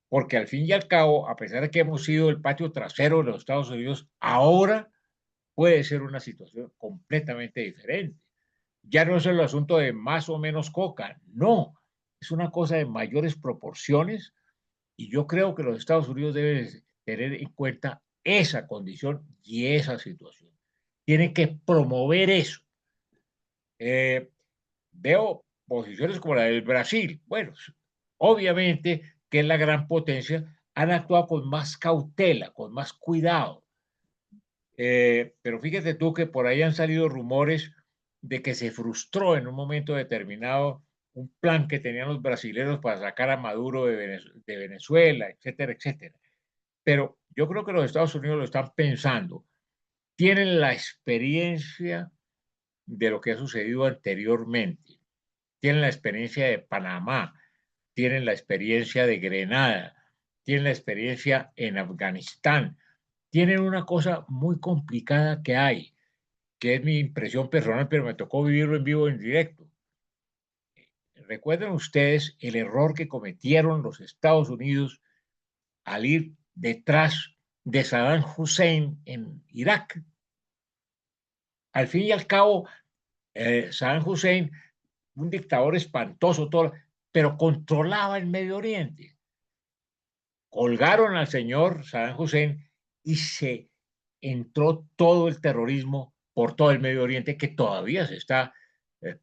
Porque al fin y al cabo, a pesar de que hemos sido el patio trasero de los Estados Unidos, ahora puede ser una situación completamente diferente. Ya no es el asunto de más o menos coca, no, es una cosa de mayores proporciones y yo creo que los Estados Unidos deben tener en cuenta esa condición y esa situación. Tienen que promover eso. Eh, Veo posiciones como la del Brasil. Bueno, obviamente que es la gran potencia, han actuado con más cautela, con más cuidado. Pero fíjate tú que por ahí han salido rumores de que se frustró en un momento determinado un plan que tenían los brasileños para sacar a Maduro de Venezuela, etcétera, etcétera. Pero yo creo que los Estados Unidos lo están pensando. Tienen la experiencia de lo que ha sucedido anteriormente. Tienen la experiencia de Panamá, tienen la experiencia de Grenada, tienen la experiencia en Afganistán. Tienen una cosa muy complicada que hay, que es mi impresión personal, pero me tocó vivirlo en vivo, en directo. ¿Recuerdan ustedes el error que cometieron los Estados Unidos al ir detrás de Saddam Hussein en Irak? Al fin y al cabo, Saddam Hussein, un dictador espantoso, todo, pero controlaba el Medio Oriente. Colgaron al señor Saddam Hussein y se entró todo el terrorismo por todo el Medio Oriente que todavía se está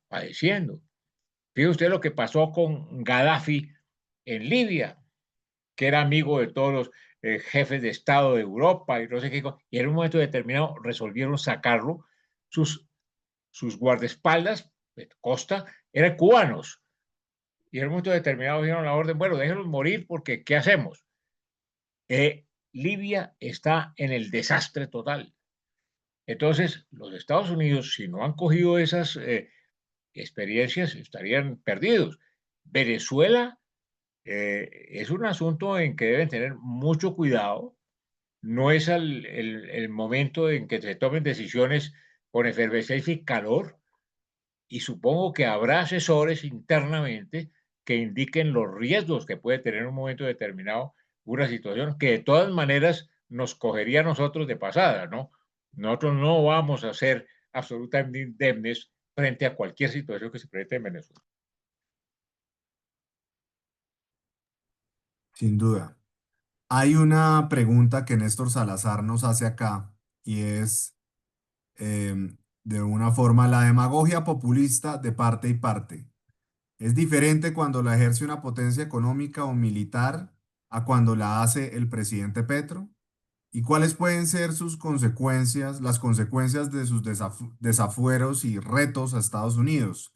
padeciendo. Fíjese usted lo que pasó con Gaddafi en Libia, que era amigo de todos los jefes de Estado de Europa y no sé qué, y en un momento determinado resolvieron sacarlo. Sus guardaespaldas, Costa, eran cubanos. Y en un momento determinado dieron la orden, bueno, déjenlos morir porque ¿qué hacemos? Libia está en el desastre total. Entonces, los Estados Unidos, si no han cogido esas experiencias, estarían perdidos. Venezuela es un asunto en que deben tener mucho cuidado. No es el momento en que se tomen decisiones con efervescencia y calor. Y supongo que habrá asesores internamente que indiquen los riesgos que puede tener en un momento determinado una situación que de todas maneras nos cogería a nosotros de pasada, ¿no? Nosotros no vamos a ser absolutamente indemnes frente a cualquier situación que se presente en Venezuela. Sin duda. Hay una pregunta que Néstor Salazar nos hace acá y es, de una forma, la demagogia populista de parte y parte. Es diferente cuando la ejerce una potencia económica o militar a cuando la hace el presidente Petro. ¿Y cuáles pueden ser sus consecuencias, las consecuencias de sus desafueros y retos a Estados Unidos?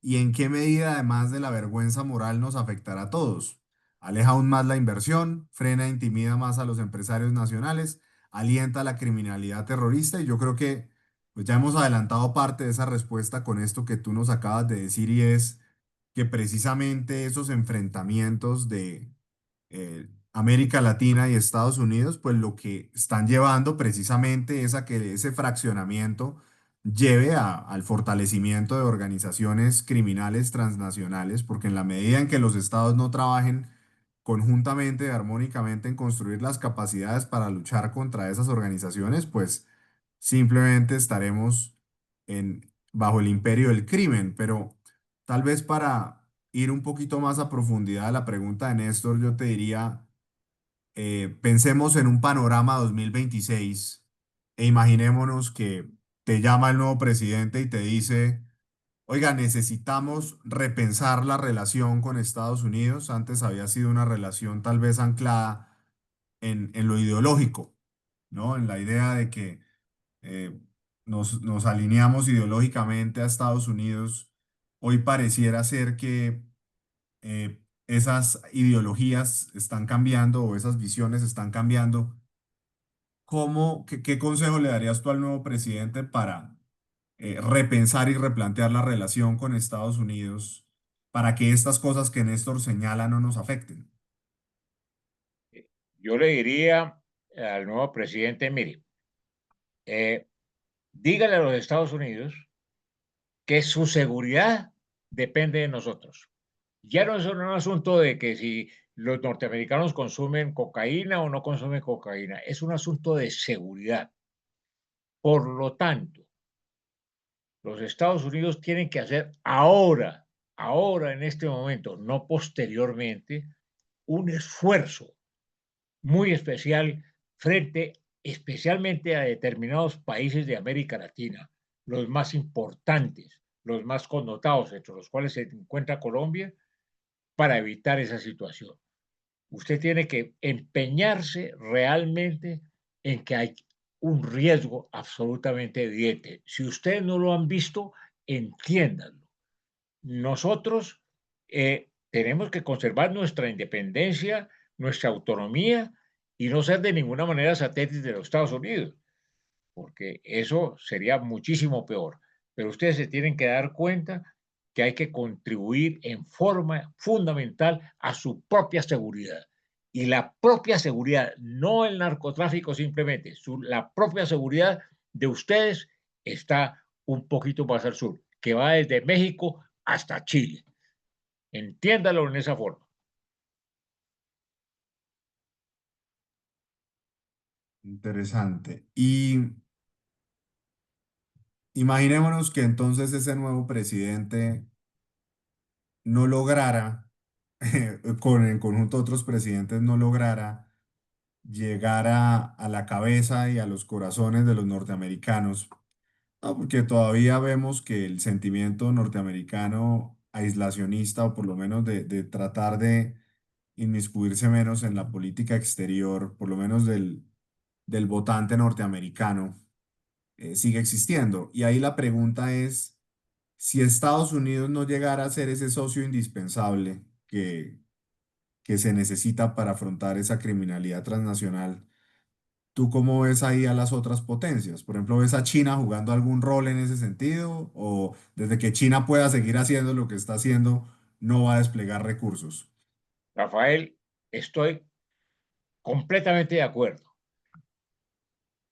¿Y en qué medida, además de la vergüenza moral, nos afectará a todos? ¿Aleja aún más la inversión? ¿Frena e intimida más a los empresarios nacionales? ¿Alienta la criminalidad terrorista? Y yo creo que pues ya hemos adelantado parte de esa respuesta con esto que tú nos acabas de decir, y es que precisamente esos enfrentamientos de América Latina y Estados Unidos, pues lo que están llevando precisamente es a que ese fraccionamiento lleve al fortalecimiento de organizaciones criminales transnacionales, porque en la medida en que los estados no trabajen conjuntamente, armónicamente en construir las capacidades para luchar contra esas organizaciones, pues simplemente estaremos bajo el imperio del crimen. Pero tal vez para ir un poquito más a profundidad a la pregunta de Néstor, yo te diría, pensemos en un panorama 2026 e imaginémonos que te llama el nuevo presidente y te dice, oiga, necesitamos repensar la relación con Estados Unidos. Antes había sido una relación tal vez anclada en lo ideológico, ¿no? En la idea de que eh, nos alineamos ideológicamente a Estados Unidos. Hoy pareciera ser que esas ideologías están cambiando o esas visiones están cambiando. ¿Qué consejo le darías tú al nuevo presidente para repensar y replantear la relación con Estados Unidos para que estas cosas que Néstor señala no nos afecten? Yo le diría al nuevo presidente, mire, dígale a los Estados Unidos que su seguridad depende de nosotros. Ya no es un asunto de que si los norteamericanos consumen cocaína o no consumen cocaína, es un asunto de seguridad. Por lo tanto, los Estados Unidos tienen que hacer ahora en este momento, no posteriormente, un esfuerzo muy especial frente especialmente a determinados países de América Latina, los más importantes, los más connotados, entre los cuales se encuentra Colombia, para evitar esa situación. Usted tiene que empeñarse realmente en que hay un riesgo absolutamente evidente. Si ustedes no lo han visto, entiéndanlo. Nosotros tenemos que conservar nuestra independencia, nuestra autonomía y no ser de ninguna manera satélites de los Estados Unidos, porque eso sería muchísimo peor. Pero ustedes se tienen que dar cuenta que hay que contribuir en forma fundamental a su propia seguridad. Y la propia seguridad, no el narcotráfico simplemente, la propia seguridad de ustedes está un poquito más al sur, que va desde México hasta Chile. Entiéndalo en esa forma. Interesante. Y imaginémonos que entonces ese nuevo presidente no lograra, en conjunto otros presidentes no lograra llegar a la cabeza y a los corazones de los norteamericanos. No, porque todavía vemos que el sentimiento norteamericano aislacionista, o por lo menos de tratar de inmiscuirse menos en la política exterior, por lo menos del votante norteamericano, sigue existiendo. Y ahí la pregunta es, si Estados Unidos no llegara a ser ese socio indispensable que se necesita para afrontar esa criminalidad transnacional, ¿tú cómo ves ahí a las otras potencias? Por ejemplo, ¿ves a China jugando algún rol en ese sentido? ¿O desde que China pueda seguir haciendo lo que está haciendo, no va a desplegar recursos? Rafael, estoy completamente de acuerdo.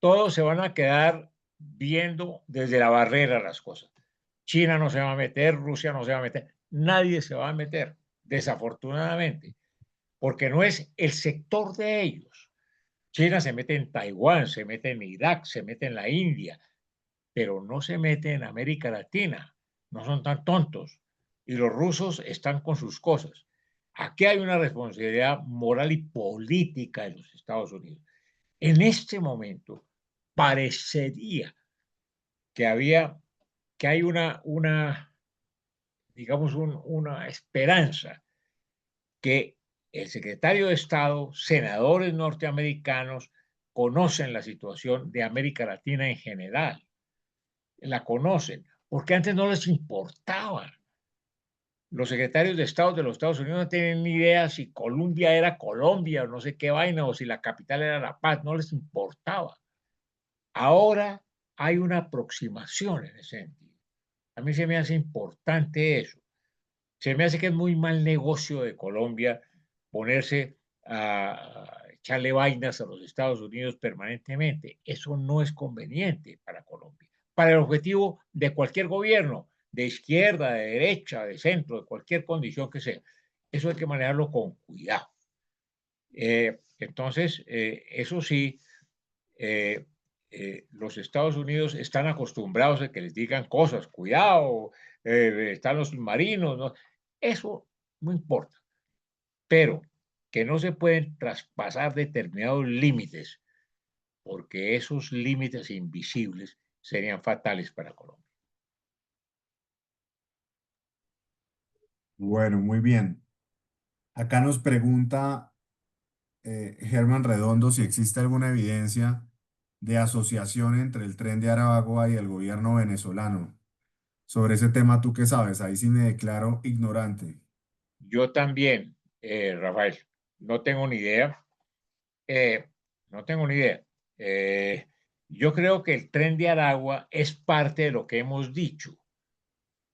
Todos se van a quedar viendo desde la barrera las cosas. China no se va a meter, Rusia no se va a meter, nadie se va a meter, desafortunadamente, porque no es el sector de ellos. China se mete en Taiwán, se mete en Irak, se mete en la India, pero no se mete en América Latina. No son tan tontos. Y los rusos están con sus cosas. Aquí hay una responsabilidad moral y política de los Estados Unidos. En este momento parecería que que hay digamos, una esperanza que el secretario de Estado, senadores norteamericanos, conocen la situación de América Latina en general, la conocen, porque antes no les importaba. Los secretarios de Estado de los Estados Unidos no tienen ni idea si Colombia era Colombia o no sé qué vaina, o si la capital era La Paz, no les importaba. Ahora hay una aproximación en ese sentido. A mí se me hace importante eso. Se me hace que es muy mal negocio de Colombia ponerse a echarle vainas a los Estados Unidos permanentemente. Eso no es conveniente para Colombia. Para el objetivo de cualquier gobierno, de izquierda, de derecha, de centro, de cualquier condición que sea. Eso hay que manejarlo con cuidado. Eso sí, los Estados Unidos están acostumbrados a que les digan cosas, cuidado, están los submarinos, ¿no? Eso no importa, pero que no se pueden traspasar determinados límites, porque esos límites invisibles serían fatales para Colombia. Bueno, muy bien. Acá nos pregunta Germán Redondo si existe alguna evidencia de asociación entre el Tren de Aragua y el gobierno venezolano. Sobre ese tema, ¿tú qué sabes? Ahí sí me declaro ignorante. Yo también, Rafael, no tengo ni idea. Eh, no tengo ni idea. Yo creo que el Tren de Aragua es parte de lo que hemos dicho.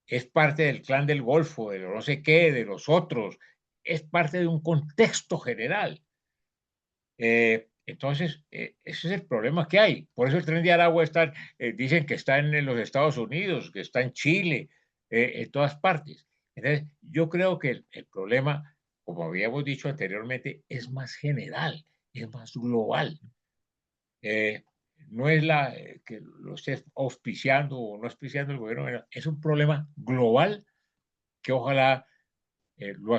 Es parte del clan del Golfo, de lo no sé qué, de los otros. Es parte de un contexto general. Ese es el problema que hay. Por eso el Tren de Aragua está, dicen que está en los Estados Unidos, que está en Chile, en todas partes. Entonces, yo creo que el problema, como habíamos dicho anteriormente, es más general, es más global. Eh, no es que lo esté auspiciando o no auspiciando el gobierno, es un problema global que ojalá lo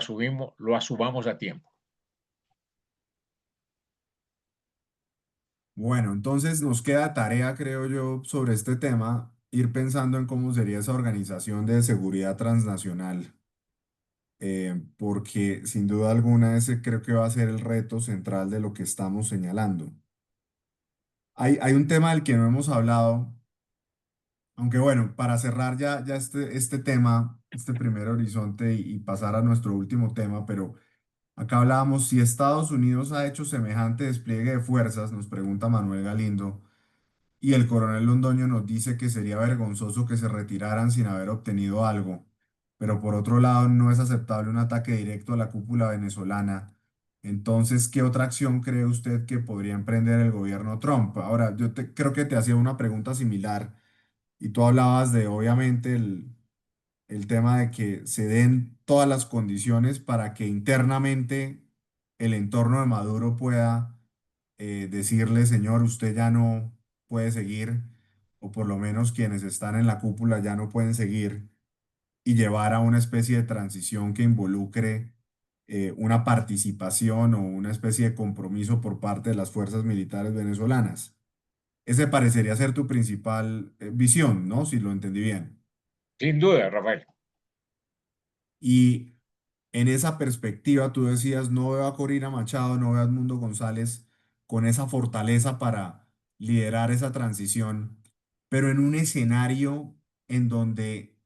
asumamos a tiempo. Bueno, entonces nos queda tarea, creo yo, sobre este tema, ir pensando en cómo sería esa organización de seguridad transnacional, porque sin duda alguna ese creo que va a ser el reto central de lo que estamos señalando. Hay un tema del que no hemos hablado, aunque bueno, para cerrar ya este tema, este primer horizonte y pasar a nuestro último tema, pero acá hablábamos si Estados Unidos ha hecho semejante despliegue de fuerzas, nos pregunta Manuel Galindo. Y el coronel Londoño nos dice que sería vergonzoso que se retiraran sin haber obtenido algo, pero por otro lado no es aceptable un ataque directo a la cúpula venezolana. Entonces, ¿qué otra acción cree usted que podría emprender el gobierno Trump? Ahora, creo que te hacía una pregunta similar Y tú hablabas de, obviamente, el tema de que se den todas las condiciones para que internamente el entorno de Maduro pueda decirle, señor, usted ya no puede seguir, o por lo menos quienes están en la cúpula ya no pueden seguir, y llevar a una especie de transición que involucre una participación o una especie de compromiso por parte de las fuerzas militares venezolanas. Ese parecería ser tu principal visión, ¿no? Si lo entendí bien. Sin duda, Rafael. Y en esa perspectiva, tú decías, no veo a Corina Machado, no veo a Edmundo González con esa fortaleza para liderar esa transición, pero en un escenario en donde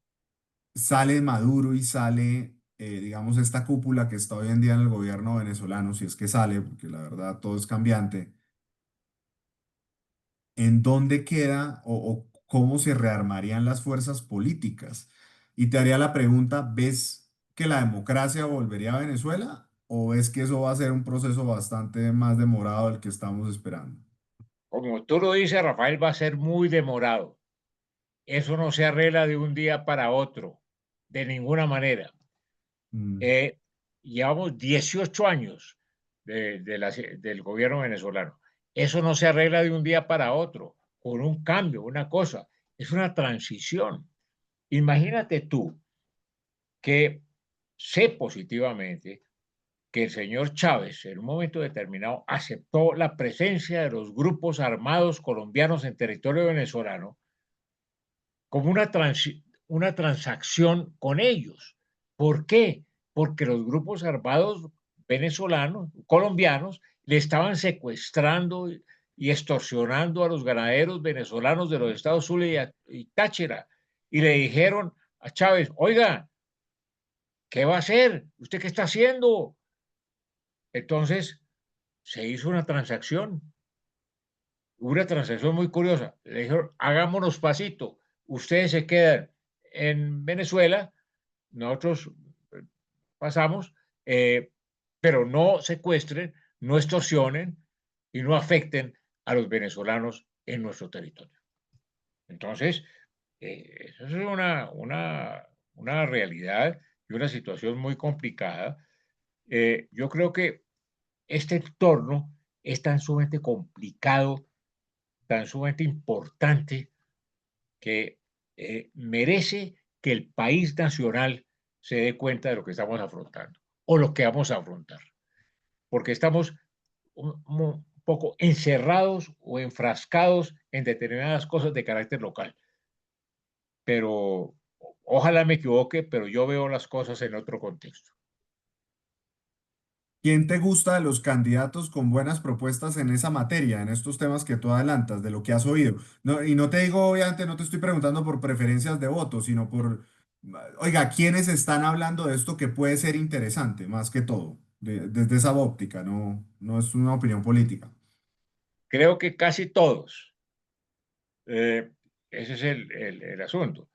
sale Maduro y sale, digamos, esta cúpula que está hoy en día en el gobierno venezolano, si es que sale, porque la verdad todo es cambiante, ¿en dónde queda o cómo se rearmarían las fuerzas políticas? Y te haría la pregunta, ¿ves que la democracia volvería a Venezuela o ves que eso va a ser un proceso bastante más demorado del que estamos esperando? Como tú lo dices, Rafael, va a ser muy demorado. Eso no se arregla de un día para otro, de ninguna manera. Mm. Eh, Llevamos 18 años del gobierno venezolano. Eso no se arregla de un día para otro, con un cambio, una cosa. Es una transición. Imagínate tú que sé positivamente que el señor Chávez en un momento determinado aceptó la presencia de los grupos armados colombianos en territorio venezolano como una transacción con ellos. ¿Por qué? Porque los grupos armados venezolanos, colombianos, le estaban secuestrando y extorsionando a los ganaderos venezolanos de los estados Zulia y Táchira. Y le dijeron a Chávez, oiga, ¿qué va a hacer? ¿Usted qué está haciendo? Entonces se hizo una transacción muy curiosa. Le dijeron, hagámonos pasito. Ustedes se quedan en Venezuela, nosotros pasamos, pero no secuestren, no extorsionen y no afecten a los venezolanos en nuestro territorio. Entonces, eso es una realidad y una situación muy complicada. Yo creo que este entorno es tan sumamente complicado, tan sumamente importante, que merece que el país nacional se dé cuenta de lo que estamos afrontando o lo que vamos a afrontar, porque estamos un poco encerrados o enfrascados en determinadas cosas de carácter local. Pero ojalá me equivoque, pero yo veo las cosas en otro contexto. ¿Quién te gusta de los candidatos con buenas propuestas en esa materia, en estos temas que tú adelantas, de lo que has oído? No, y no te digo, obviamente, no te estoy preguntando por preferencias de voto, sino por, oiga, ¿quiénes están hablando de esto que puede ser interesante, más que todo, desde esa óptica, no, no es una opinión política? Creo que casi todos. Eh, Ese es el asunto.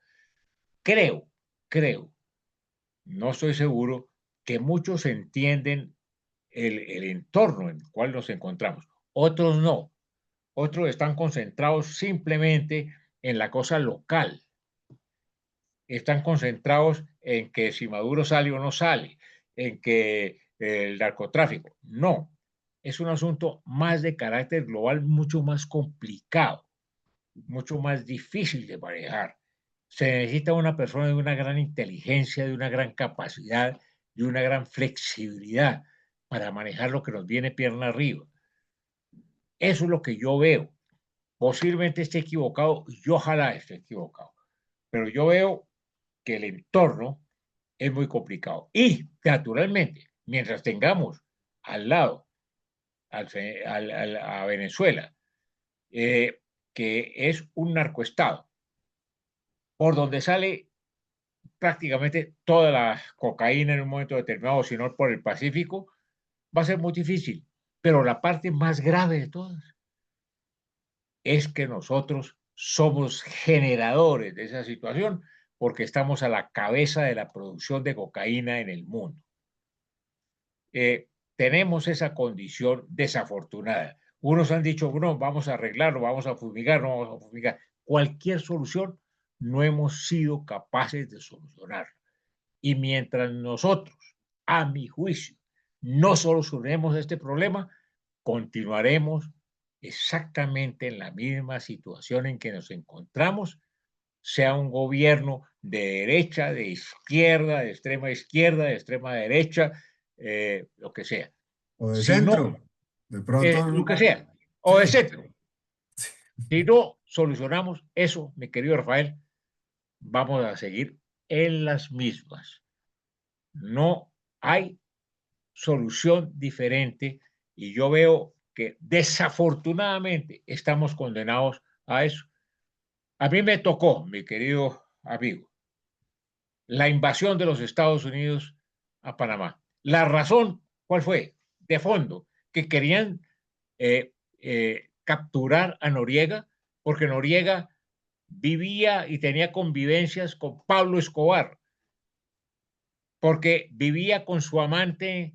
Creo, creo, no estoy seguro que muchos entienden el entorno en el cual nos encontramos. Otros no. Otros están concentrados simplemente en la cosa local. Están concentrados en que si Maduro sale o no sale, en que el narcotráfico. No. Es un asunto más de carácter global, mucho más complicado, mucho más difícil de manejar. Se necesita una persona de una gran inteligencia, de una gran capacidad, de una gran flexibilidad para manejar lo que nos viene pierna arriba. Eso es lo que yo veo. Posiblemente esté equivocado y ojalá esté equivocado, pero yo veo que el entorno es muy complicado. Y, naturalmente, mientras tengamos al lado a Venezuela, que es un narcoestado, por donde sale prácticamente toda la cocaína en un momento determinado, si no por el Pacífico, va a ser muy difícil. Pero la parte más grave de todas es que nosotros somos generadores de esa situación porque estamos a la cabeza de la producción de cocaína en el mundo. Tenemos esa condición desafortunada. Unos han dicho, no, vamos a arreglarlo, vamos a fumigar, no vamos a fumigar. Cualquier solución no hemos sido capaces de solucionar. Y mientras nosotros, a mi juicio, no solucionemos este problema, continuaremos exactamente en la misma situación en que nos encontramos, sea un gobierno de derecha, de izquierda, de extrema derecha, lo que sea. O de Si no, centro. De pronto, lo que sea, sí. o etcétera. Si no solucionamos eso, mi querido Rafael, vamos a seguir en las mismas. No hay solución diferente y yo veo que desafortunadamente estamos condenados a eso. A mí me tocó, mi querido amigo, la invasión de los Estados Unidos a Panamá. La razón, ¿cuál fue? De fondo, que querían capturar a Noriega porque Noriega vivía y tenía convivencias con Pablo Escobar, porque vivía con su amante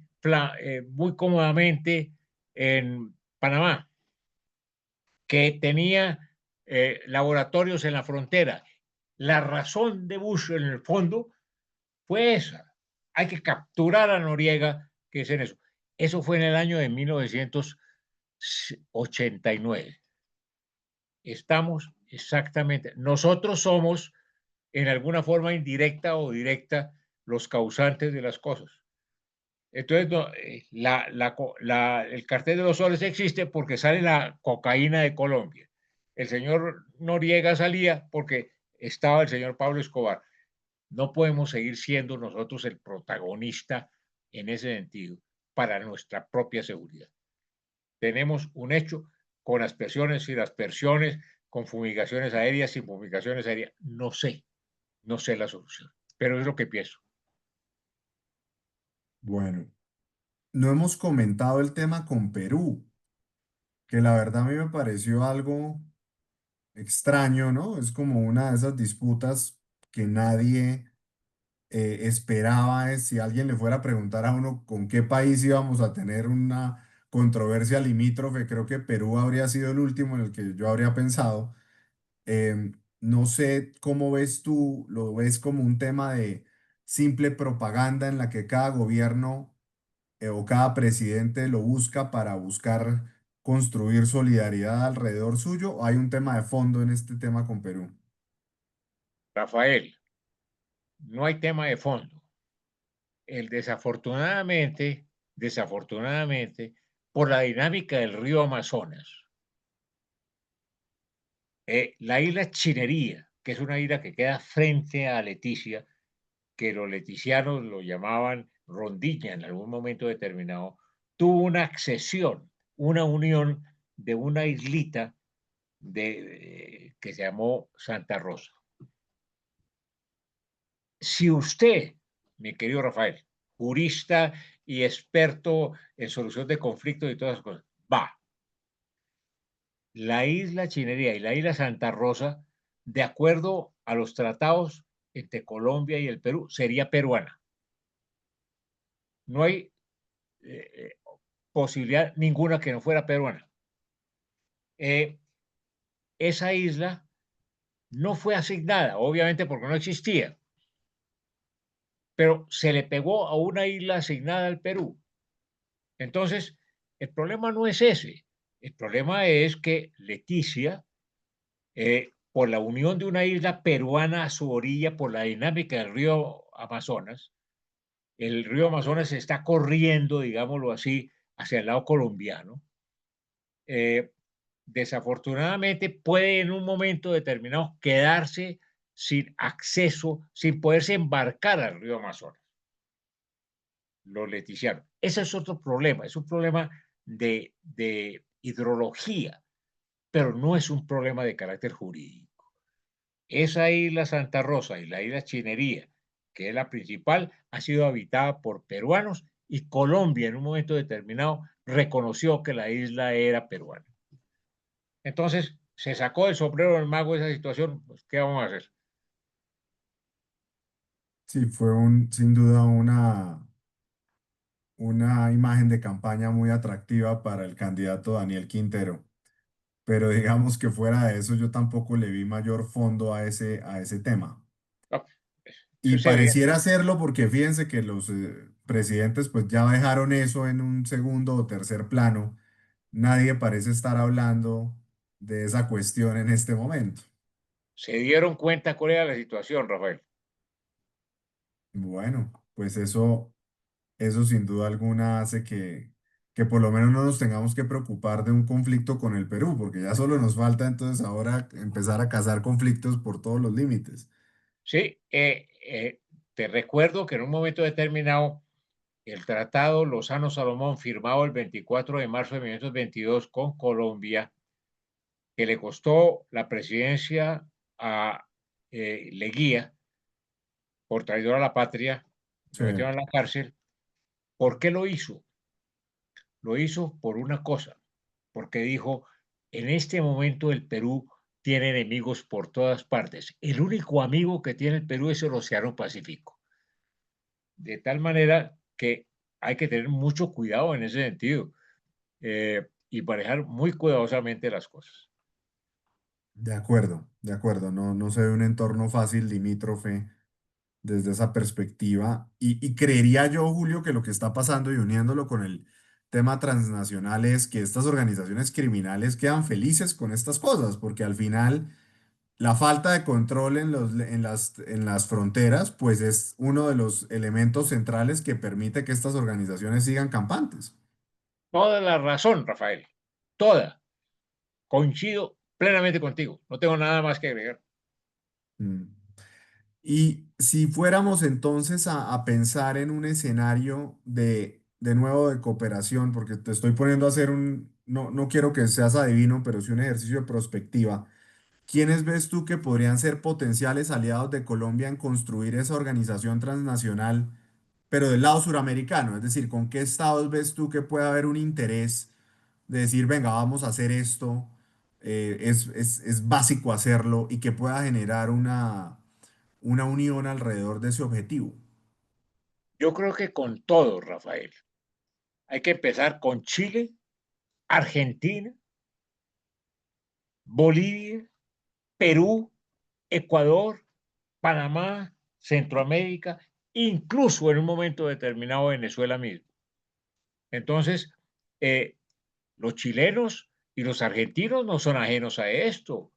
muy cómodamente en Panamá, que tenía laboratorios en la frontera. La razón de Bush, en el fondo, fue esa. Hay que capturar a Noriega, que es en eso. Eso fue en el año de 1989. Estamos exactamente, nosotros somos en alguna forma indirecta o directa los causantes de las cosas. Entonces, no, el cartel de los soles existe porque sale la cocaína de Colombia. El señor Noriega salía porque estaba el señor Pablo Escobar. No podemos seguir siendo nosotros el protagonista en ese sentido para nuestra propia seguridad. Tenemos un hecho con aspersiones y aspersiones, con fumigaciones aéreas, sin fumigaciones aéreas. No sé la solución, pero es lo que pienso. Bueno, no hemos comentado el tema con Perú, que la verdad a mí me pareció algo extraño, ¿no? Es como una de esas disputas que nadie esperaba. Si alguien le fuera a preguntar a uno con qué país íbamos a tener una controversia limítrofe, creo que Perú habría sido el último en el que yo habría pensado. No sé cómo ves tú, lo ves como un tema de simple propaganda en la que cada gobierno o cada presidente lo busca para buscar construir solidaridad alrededor suyo, o hay un tema de fondo en este tema con Perú. Rafael, no hay tema de fondo. Desafortunadamente, por la dinámica del río Amazonas, la isla Chinería, que es una isla que queda frente a Leticia, que los leticianos lo llamaban Rondiña en algún momento determinado, tuvo una accesión, una unión de una islita que se llamó Santa Rosa. Si usted, mi querido Rafael, jurista y experto en solución de conflictos y todas esas cosas, va, la isla Chinería y la isla Santa Rosa, de acuerdo a los tratados entre Colombia y el Perú, sería peruana. No hay posibilidad ninguna que no fuera peruana. Esa isla no fue asignada, obviamente porque no existía, pero se le pegó a una isla asignada al Perú. Entonces, el problema no es ese. El problema es que Leticia, por la unión de una isla peruana a su orilla, por la dinámica del río Amazonas, el río Amazonas está corriendo, digámoslo así, hacia el lado colombiano. Desafortunadamente puede en un momento determinado quedarse sin acceso, sin poderse embarcar al río Amazonas, los leticianos. Ese es otro problema, es un problema de hidrología, pero no es un problema de carácter jurídico. Esa isla Santa Rosa y la isla Chinería, que es la principal, ha sido habitada por peruanos y Colombia en un momento determinado reconoció que la isla era peruana. Entonces, se sacó del sombrero del mago esa situación, pues, ¿qué vamos a hacer? Sí, fue sin duda una imagen de campaña muy atractiva para el candidato Daniel Quintero. pero digamos que fuera de eso yo tampoco le vi mayor fondo a ese tema. No, eso Y es evidente. pareciera hacerlo porque fíjense que los presidentes pues ya dejaron eso en un segundo o tercer plano. Nadie parece estar hablando de esa cuestión en este momento. Se dieron cuenta cuál era la situación, Rafael. Bueno, pues eso sin duda alguna hace que por lo menos no nos tengamos que preocupar de un conflicto con el Perú, porque ya solo nos falta entonces ahora empezar a cazar conflictos por todos los límites. Sí, te recuerdo que en un momento determinado el Tratado Lozano-Salomón, firmado el 24 de marzo de 1922 con Colombia, que le costó la presidencia a Leguía por traidor a la patria, Sí, lo metieron en la cárcel. ¿Por qué lo hizo? Lo hizo por una cosa, porque dijo, en este momento el Perú tiene enemigos por todas partes. El único amigo que tiene el Perú es el Océano Pacífico. De tal manera que hay que tener mucho cuidado en ese sentido y manejar muy cuidadosamente las cosas. de acuerdo, no, no se ve un entorno fácil limítrofe desde esa perspectiva. Y creería yo, Julio, que lo que está pasando y uniéndolo con el tema transnacional es que estas organizaciones criminales quedan felices con estas cosas, porque al final la falta de control en las fronteras, pues es uno de los elementos centrales que permite que estas organizaciones sigan campantes. Toda la razón, Rafael, toda. Coincido plenamente contigo. No tengo nada más que agregar. Mm. Y si fuéramos entonces a pensar en un escenario de nuevo de cooperación, porque te estoy poniendo a hacer no, no quiero que seas adivino, pero sí un ejercicio de prospectiva. ¿Quiénes ves tú que podrían ser potenciales aliados de Colombia en construir esa organización transnacional, pero del lado suramericano? Es decir, ¿con qué estados ves tú que puede haber un interés de decir, venga, vamos a hacer esto, es básico hacerlo y que pueda generar una unión alrededor de ese objetivo? Yo creo que con todo, Rafael. Hay que empezar con Chile, Argentina, Bolivia, Perú, Ecuador, Panamá, Centroamérica, incluso en un momento determinado Venezuela mismo. Entonces, eh, los chilenos y los argentinos no son ajenos a esto.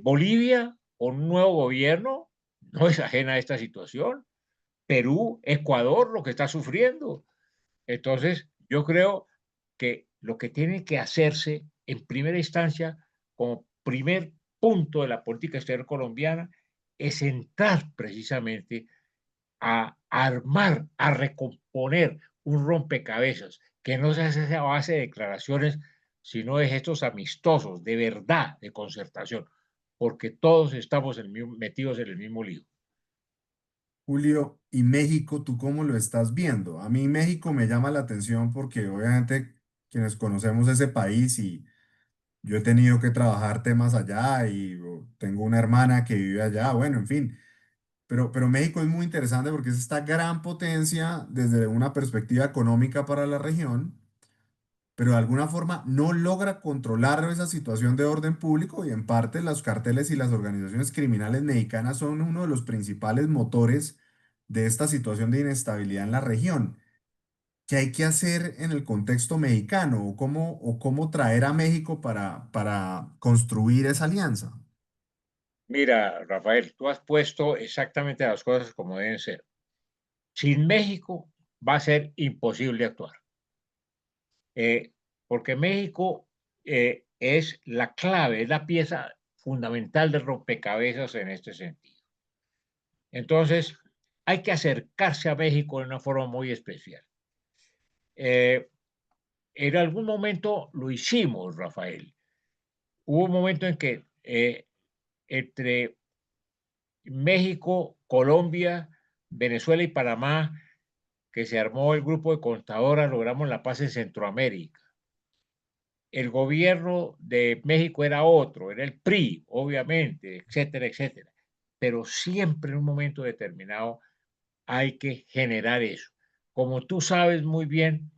Bolivia, con un nuevo gobierno, no es ajena a esta situación. Perú, Ecuador, lo que está sufriendo. Entonces, yo creo que lo que tiene que hacerse en primera instancia, como primer punto de la política exterior colombiana, es entrar precisamente a armar, a recomponer un rompecabezas que no se hace a base de declaraciones, sino de gestos amistosos, de verdad, de concertación, porque todos estamos metidos en el mismo lío. Julio, ¿y México, tú cómo lo estás viendo? A mí México me llama la atención porque obviamente quienes conocemos ese país y yo he tenido que trabajar temas allá y tengo una hermana que vive allá, bueno, en fin. Pero México es muy interesante porque es esta gran potencia desde una perspectiva económica para la región, pero de alguna forma no logra controlar esa situación de orden público y en parte los carteles y las organizaciones criminales mexicanas son uno de los principales motores de esta situación de inestabilidad en la región. ¿Qué hay que hacer en el contexto mexicano o cómo traer a México para construir esa alianza? Mira, Rafael, tú has puesto exactamente las cosas como deben ser. Sin México va a ser imposible actuar, eh, porque México es la clave, es la pieza fundamental del rompecabezas en este sentido. Entonces, hay que acercarse a México de una forma muy especial. Eh, en algún momento lo hicimos, Rafael. Hubo un momento en que entre México, Colombia, Venezuela y Panamá, que se armó el grupo de contadoras, logramos la paz en Centroamérica. El gobierno de México era otro, era el PRI, obviamente, etcétera, etcétera. Pero siempre en un momento determinado hay que generar eso. Como tú sabes muy bien,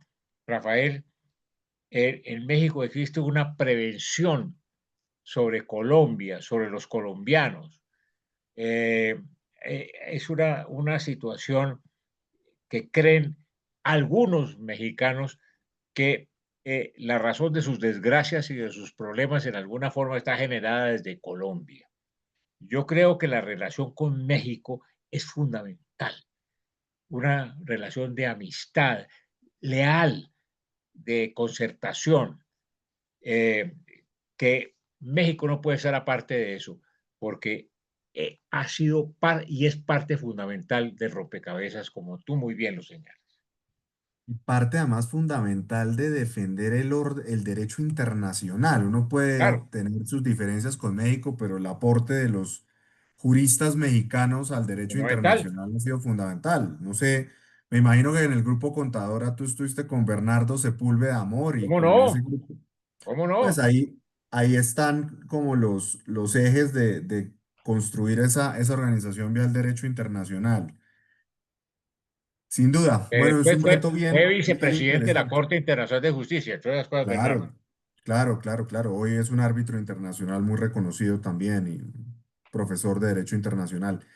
Rafael, en México existe una prevención sobre Colombia, sobre los colombianos. Es una situación que creen algunos mexicanos que la razón de sus desgracias y de sus problemas en alguna forma está generada desde Colombia. Yo creo que la relación con México es fundamental, una relación de amistad, leal, de concertación, eh, que México no puede ser aparte de eso, porque ha sido y es parte fundamental de rompecabezas, como tú muy bien lo señalas. Parte además fundamental de defender el derecho internacional. Uno puede Claro, tener sus diferencias con México, pero el aporte de los juristas mexicanos al derecho fundamental. internacional ha sido fundamental. No sé, me imagino que en el grupo Contadora tú estuviste con Bernardo Sepúlveda Amor y ¿Cómo con ese no? grupo. ¿Cómo Pues no? ahí están como los ejes de construir esa organización vía el derecho internacional. Sin duda. Bueno, es Después un reto fue bien vicepresidente de la interesante. Corte Internacional de Justicia, todas las cosas, Bernardo. Claro, claro. Hoy es un árbitro internacional muy reconocido también y profesor de Derecho Internacional.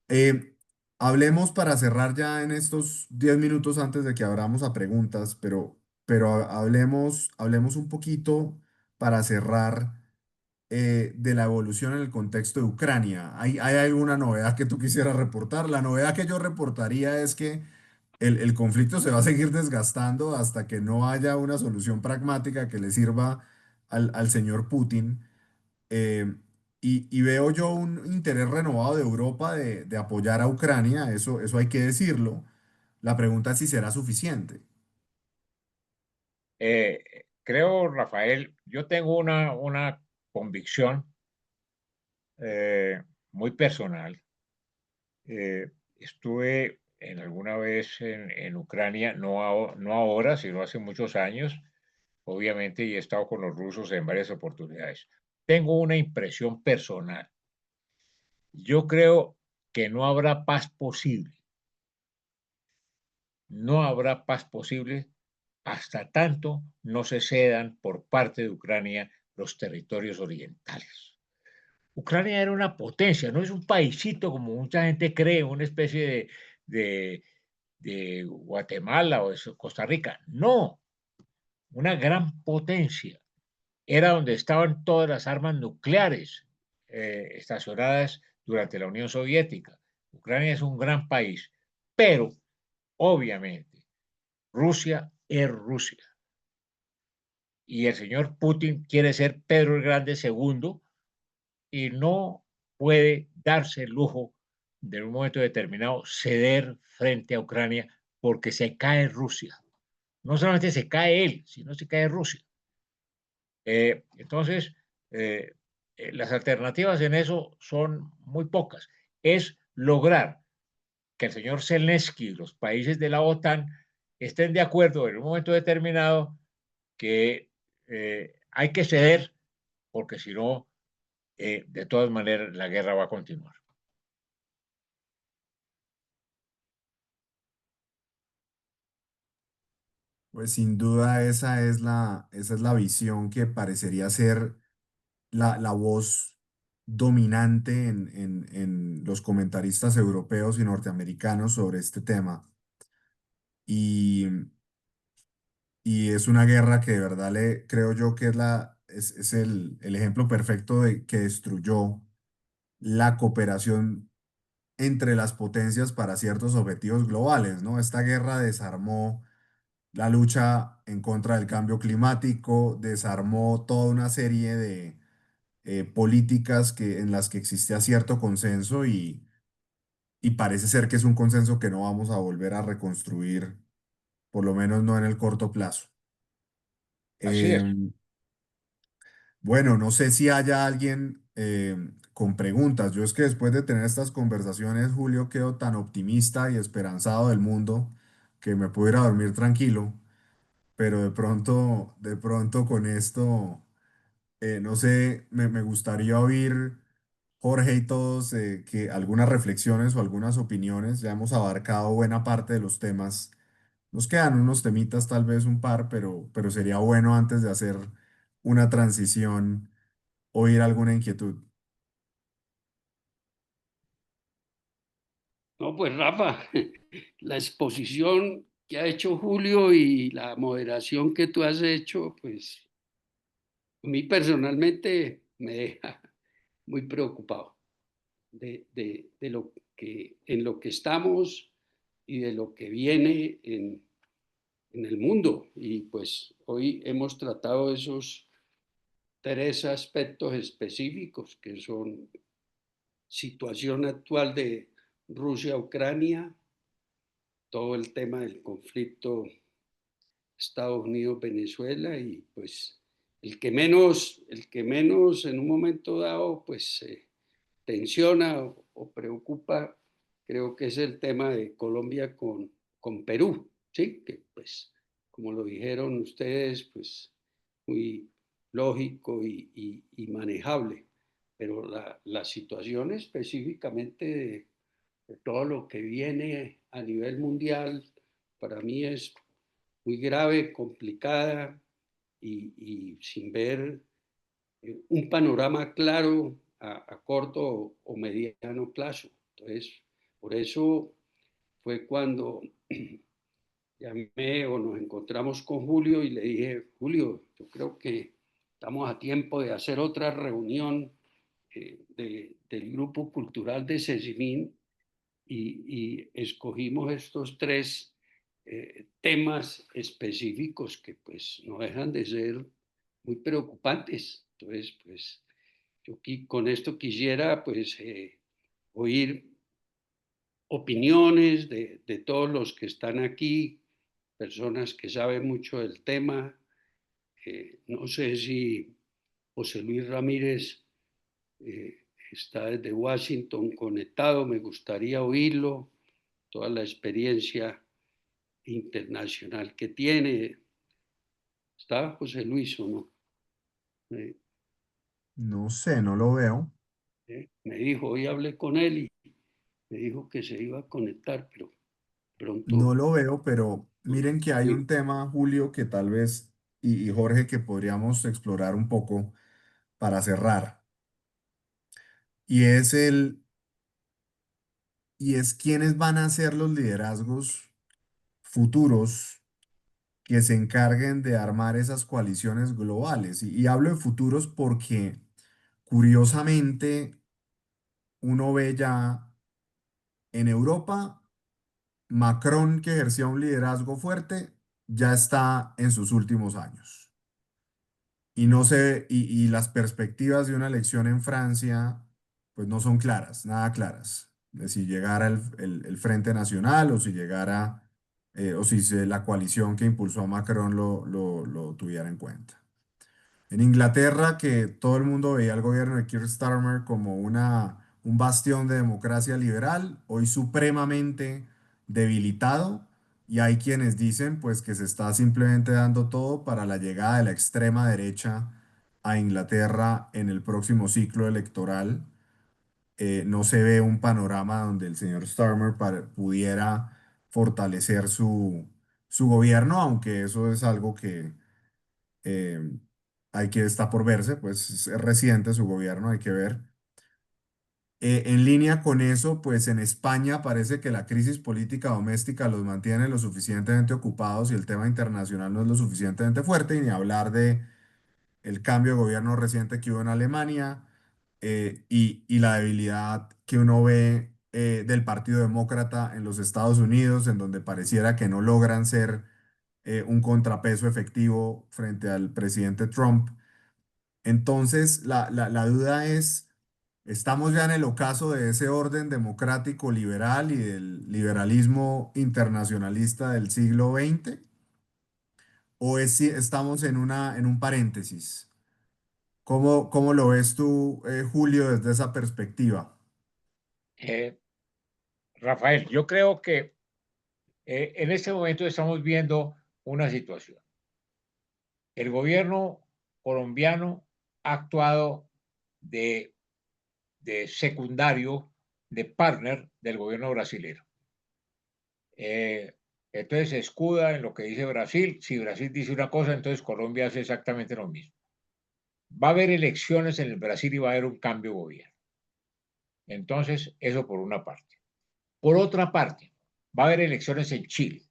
Eh, Hablemos para cerrar ya en estos 10 minutos antes de que abramos a preguntas, pero hablemos un poquito para cerrar de la evolución en el contexto de Ucrania. ¿Hay alguna novedad que tú quisieras reportar? La novedad que yo reportaría es que el conflicto se va a seguir desgastando hasta que no haya una solución pragmática que le sirva al señor Putin. Eh, y veo yo un interés renovado de Europa de apoyar a Ucrania, eso hay que decirlo. La pregunta es si será suficiente. Creo, Rafael, yo tengo una convicción muy personal. Estuve alguna vez en Ucrania, no ahora, sino hace muchos años, obviamente, y he estado con los rusos en varias oportunidades. Tengo una impresión personal. Yo creo que no habrá paz posible. No habrá paz posible hasta tanto no se cedan por parte de Ucrania los territorios orientales. Ucrania era una potencia, no es un paisito como mucha gente cree, una especie de, de Guatemala o de Costa Rica. No, una gran potencia. Era donde estaban todas las armas nucleares estacionadas durante la Unión Soviética. Ucrania es un gran país, pero obviamente Rusia es Rusia y el señor Putin quiere ser Pedro el Grande segundo y no puede darse el lujo de en un momento determinado ceder frente a Ucrania porque se cae Rusia. No solamente se cae él, sino se cae Rusia. Entonces, eh, las alternativas en eso son muy pocas. Es lograr que el señor Zelensky y los países de la OTAN estén de acuerdo en un momento determinado que hay que ceder, porque si no, de todas maneras, la guerra va a continuar. Pues sin duda esa es la visión que parecería ser la voz dominante en los comentaristas europeos y norteamericanos sobre este tema. Y, y es una guerra que de verdad creo yo que es el ejemplo perfecto de que destruyó la cooperación entre las potencias para ciertos objetivos globales, ¿no? Esta guerra desarmó la lucha en contra del cambio climático, desarmó toda una serie de políticas en las que existía cierto consenso y parece ser que es un consenso que no vamos a volver a reconstruir, por lo menos no en el corto plazo. Así es. Em, bueno, no sé si haya alguien con preguntas. Yo es que después de tener estas conversaciones, Julio, quedo tan optimista y esperanzado del mundo que me puedo ir a dormir tranquilo, pero de pronto con esto, no sé, me gustaría oír, Jorge y todos, que algunas reflexiones o algunas opiniones. Ya hemos abarcado buena parte de los temas. Nos quedan unos temitas, tal vez un par, pero sería bueno antes de hacer una transición oír alguna inquietud. No, pues Rafa, la exposición que ha hecho Julio y la moderación que tú has hecho, pues a mí personalmente me deja muy preocupado de lo que, en lo que estamos y de lo que viene en el mundo. Y pues hoy hemos tratado esos tres aspectos específicos que son situación actual de Rusia-Ucrania, todo el tema del conflicto Estados Unidos-Venezuela y pues el que menos en un momento dado pues tensiona o preocupa, creo que es el tema de Colombia con Perú, ¿sí? Que pues como lo dijeron ustedes, pues muy lógico y manejable, pero la situación específicamente de todo lo que viene a nivel mundial para mí es muy grave, complicada y sin ver un panorama claro a corto o mediano plazo. Entonces, por eso fue cuando llamé o nos encontramos con Julio y le dije, Julio, yo creo que estamos a tiempo de hacer otra reunión del Grupo Cultural de Cecimín y escogimos estos tres temas específicos que pues no dejan de ser muy preocupantes. Entonces, pues yo con esto quisiera pues oír opiniones de todos los que están aquí, personas que saben mucho del tema. No sé si José Luis Ramírez está desde Washington conectado, me gustaría oírlo, toda la experiencia internacional que tiene. ¿Está José Luis o no? Me, No sé, no lo veo. me dijo, hoy hablé con él y me dijo que se iba a conectar, pero No pronto. lo veo, pero miren que hay un tema, Julio, que tal vez, y Jorge, que podríamos explorar un poco para cerrar. Y es y es quiénes van a ser los liderazgos futuros que se encarguen de armar esas coaliciones globales. Y hablo de futuros porque, curiosamente, uno ve ya en Europa, Macron, que ejercía un liderazgo fuerte, ya está en sus últimos años. Y no sé, y las perspectivas de una elección en Francia, pues no son claras, nada claras. De si llegara el Frente Nacional o si llegara, o si la coalición que impulsó a Macron lo tuviera en cuenta. En Inglaterra, que todo el mundo veía al gobierno de Keir Starmer como un bastión de democracia liberal, hoy supremamente debilitado, y hay quienes dicen pues que se está simplemente dando todo para la llegada de la extrema derecha a Inglaterra en el próximo ciclo electoral. No se ve un panorama donde el señor Starmer pudiera fortalecer su gobierno, aunque eso es algo que eh, está por verse, pues es reciente su gobierno, hay que ver. En línea con eso, pues en España parece que la crisis política doméstica los mantiene lo suficientemente ocupados y el tema internacional no es lo suficientemente fuerte, y ni hablar de el cambio de gobierno reciente que hubo en Alemania, y la debilidad que uno ve del Partido Demócrata en los Estados Unidos, en donde pareciera que no logran ser un contrapeso efectivo frente al presidente Trump. Entonces, la duda es, ¿estamos ya en el ocaso de ese orden democrático liberal y del liberalismo internacionalista del siglo XX? ¿O es, si estamos en en un paréntesis? ¿Cómo lo ves tú, Julio, desde esa perspectiva? Eh, Rafael, yo creo que en este momento estamos viendo una situación. El gobierno colombiano ha actuado de, de secundario, de partner del gobierno brasileño. Entonces se escuda en lo que dice Brasil. Si Brasil dice una cosa, entonces Colombia hace exactamente lo mismo. Va a haber elecciones en el Brasil y va a haber un cambio de gobierno. Entonces, eso por una parte. Por otra parte, va a haber elecciones en Chile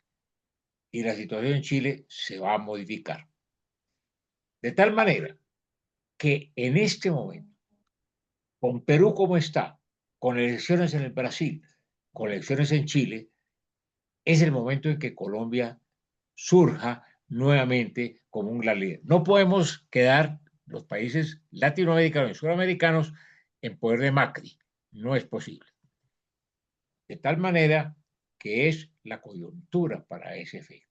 y la situación en Chile se va a modificar. De tal manera que en este momento, con Perú como está, con elecciones en el Brasil, con elecciones en Chile, es el momento en que Colombia surja nuevamente como un gran líder. No podemos quedar los países latinoamericanos y suramericanos en poder de Macri. No es posible. De tal manera que es la coyuntura para ese efecto.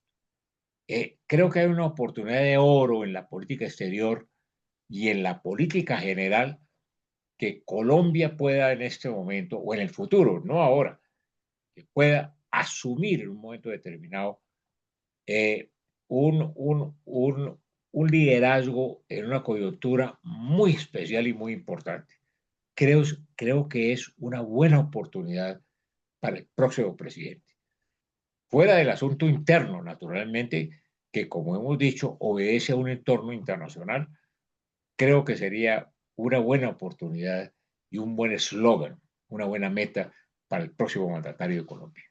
Creo que hay una oportunidad de oro en la política exterior y en la política general que Colombia pueda en este momento o en el futuro, no ahora, que pueda asumir en un momento determinado eh, un, un, un, un liderazgo en una coyuntura muy especial y muy importante. Creo que es una buena oportunidad para el próximo presidente. Fuera del asunto interno, naturalmente, que como hemos dicho, obedece a un entorno internacional, creo que sería una buena oportunidad y un buen eslogan, una buena meta para el próximo mandatario de Colombia.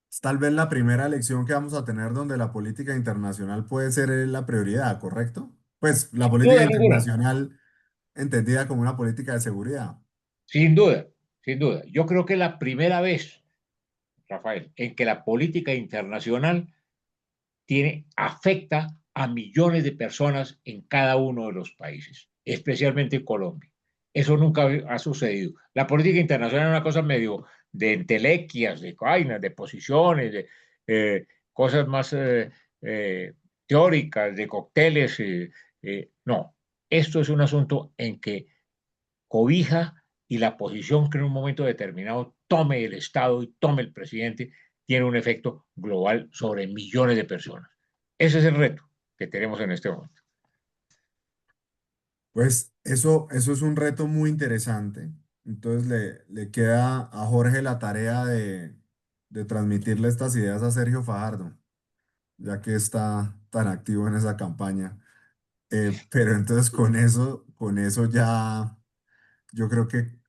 Es tal vez la primera elección que vamos a tener donde la política internacional puede ser la prioridad, ¿correcto? Pues la Sin política duda ninguna, internacional entendida como una política de seguridad. sin duda, sin duda. Yo creo que es la primera vez, Rafael, en que la política internacional afecta a millones de personas en cada uno de los países, especialmente en Colombia. Eso nunca ha sucedido. La política internacional es una cosa medio de entelequias, de vainas, de posiciones, de cosas más teóricas, de cócteles. No, esto es un asunto en que cobija y la posición que en un momento determinado tome el Estado y tome el presidente tiene un efecto global sobre millones de personas. Ese es el reto que tenemos en este momento. Pues eso es un reto muy interesante. Entonces le queda a Jorge la tarea de transmitirle estas ideas a Sergio Fajardo, ya que está tan activo en esa campaña. Pero entonces con eso ya yo creo que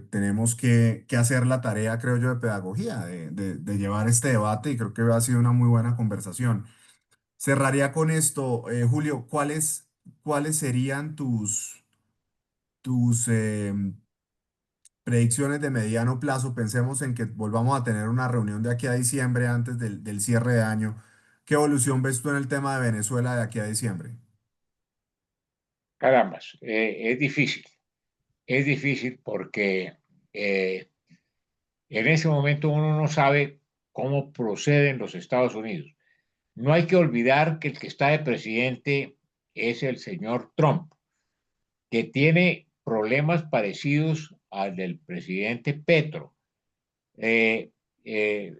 tenemos que hacer la tarea, creo yo, de pedagogía, de llevar este debate y creo que ha sido una muy buena conversación. Cerraría con esto, Julio, ¿cuáles serían tus predicciones de mediano plazo? Pensemos en que volvamos a tener una reunión de aquí a diciembre antes del cierre de año. ¿Qué evolución ves tú en el tema de Venezuela de aquí a diciembre? Carambas, es difícil porque en ese momento uno no sabe cómo proceden los Estados Unidos. No hay que olvidar que el que está de presidente es el señor Trump, que tiene problemas parecidos al del presidente Petro. Eh, eh,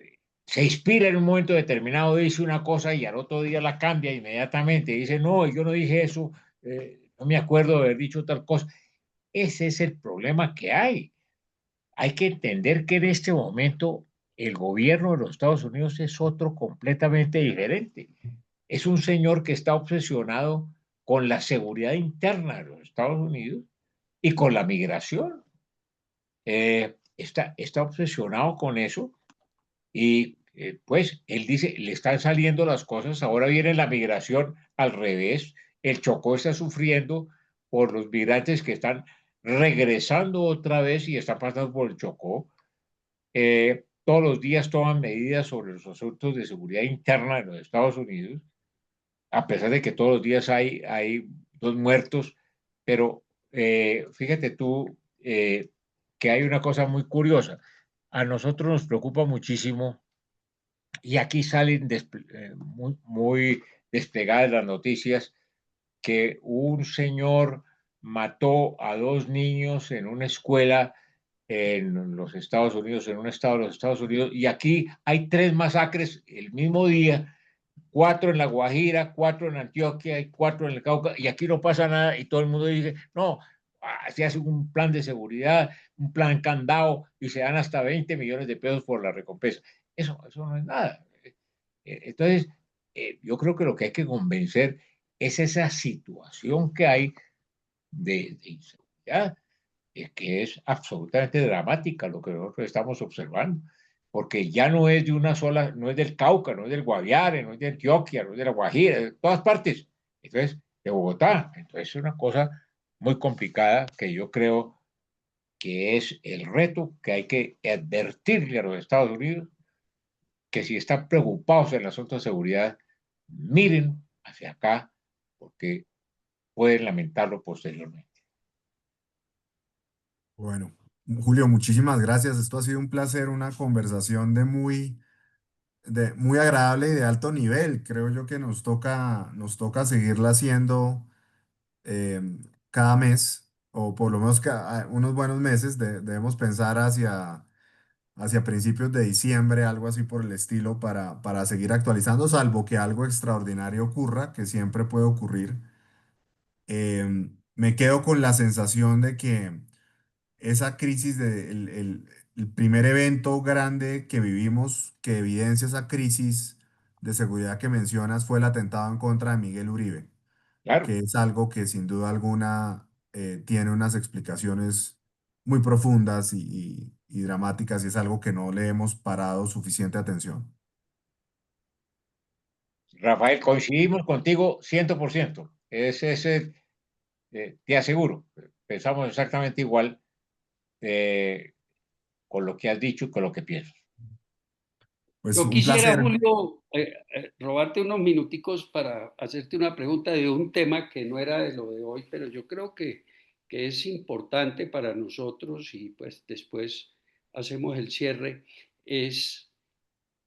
Se inspira en un momento determinado, dice una cosa y al otro día la cambia inmediatamente. Dice, no, yo no dije eso, no me acuerdo de haber dicho tal cosa. Ese es el problema que hay. Hay que entender que en este momento el gobierno de los Estados Unidos es otro completamente diferente. Es un señor que está obsesionado con la seguridad interna de los Estados Unidos y con la migración. Está obsesionado con eso y pues él dice, le están saliendo las cosas, ahora viene la migración al revés, el Chocó está sufriendo por los migrantes que están regresando otra vez y están pasando por el Chocó. Todos los días toman medidas sobre los asuntos de seguridad interna de los Estados Unidos, a pesar de que todos los días hay 2 muertos, pero fíjate tú que hay una cosa muy curiosa. A nosotros nos preocupa muchísimo y aquí salen muy desplegadas las noticias que un señor mató a 2 niños en una escuela en los Estados Unidos, en un estado de los Estados Unidos, y aquí hay 3 masacres el mismo día, 4 en La Guajira, 4 en Antioquia y 4 en el Cauca, y aquí no pasa nada y todo el mundo dice, no, se hace un plan de seguridad, un plan candado y se dan hasta 20 millones de pesos por la recompensa. Eso no es nada. Entonces, yo creo que lo que hay que convencer es esa situación que hay de inseguridad, que es absolutamente dramática lo que nosotros estamos observando, porque ya no es de una sola, no es del Cauca, no es del Guaviare, no es de Antioquia, no es de La Guajira, de todas partes, entonces de Bogotá. Entonces es una cosa muy complicada que yo creo que es el reto que hay que advertirle a los Estados Unidos, que si están preocupados en el asunto de seguridad, miren hacia acá, porque pueden lamentarlo posteriormente. Bueno, Julio, muchísimas gracias. Esto ha sido un placer, una conversación de muy agradable y de alto nivel. Creo yo que nos toca seguirla haciendo eh, cada mes, o por lo menos unos buenos meses. Debemos pensar hacia principios de diciembre, algo así por el estilo, para seguir actualizando, salvo que algo extraordinario ocurra, que siempre puede ocurrir. Me quedo con la sensación de que esa crisis el primer evento grande que vivimos que evidencia esa crisis de seguridad que mencionas fue el atentado en contra de Miguel Uribe, Claro, que es algo que sin duda alguna tiene unas explicaciones muy profundas y dramáticas, y es algo que no le hemos parado suficiente atención. Rafael, coincidimos contigo 100%. Te aseguro, pensamos exactamente igual eh, con lo que has dicho y con lo que piensas. Pues Yo un quisiera, placer. Julio, robarte unos minuticos para hacerte una pregunta de un tema que no era de lo de hoy, pero yo creo que es importante para nosotros y pues después hacemos el cierre. Es,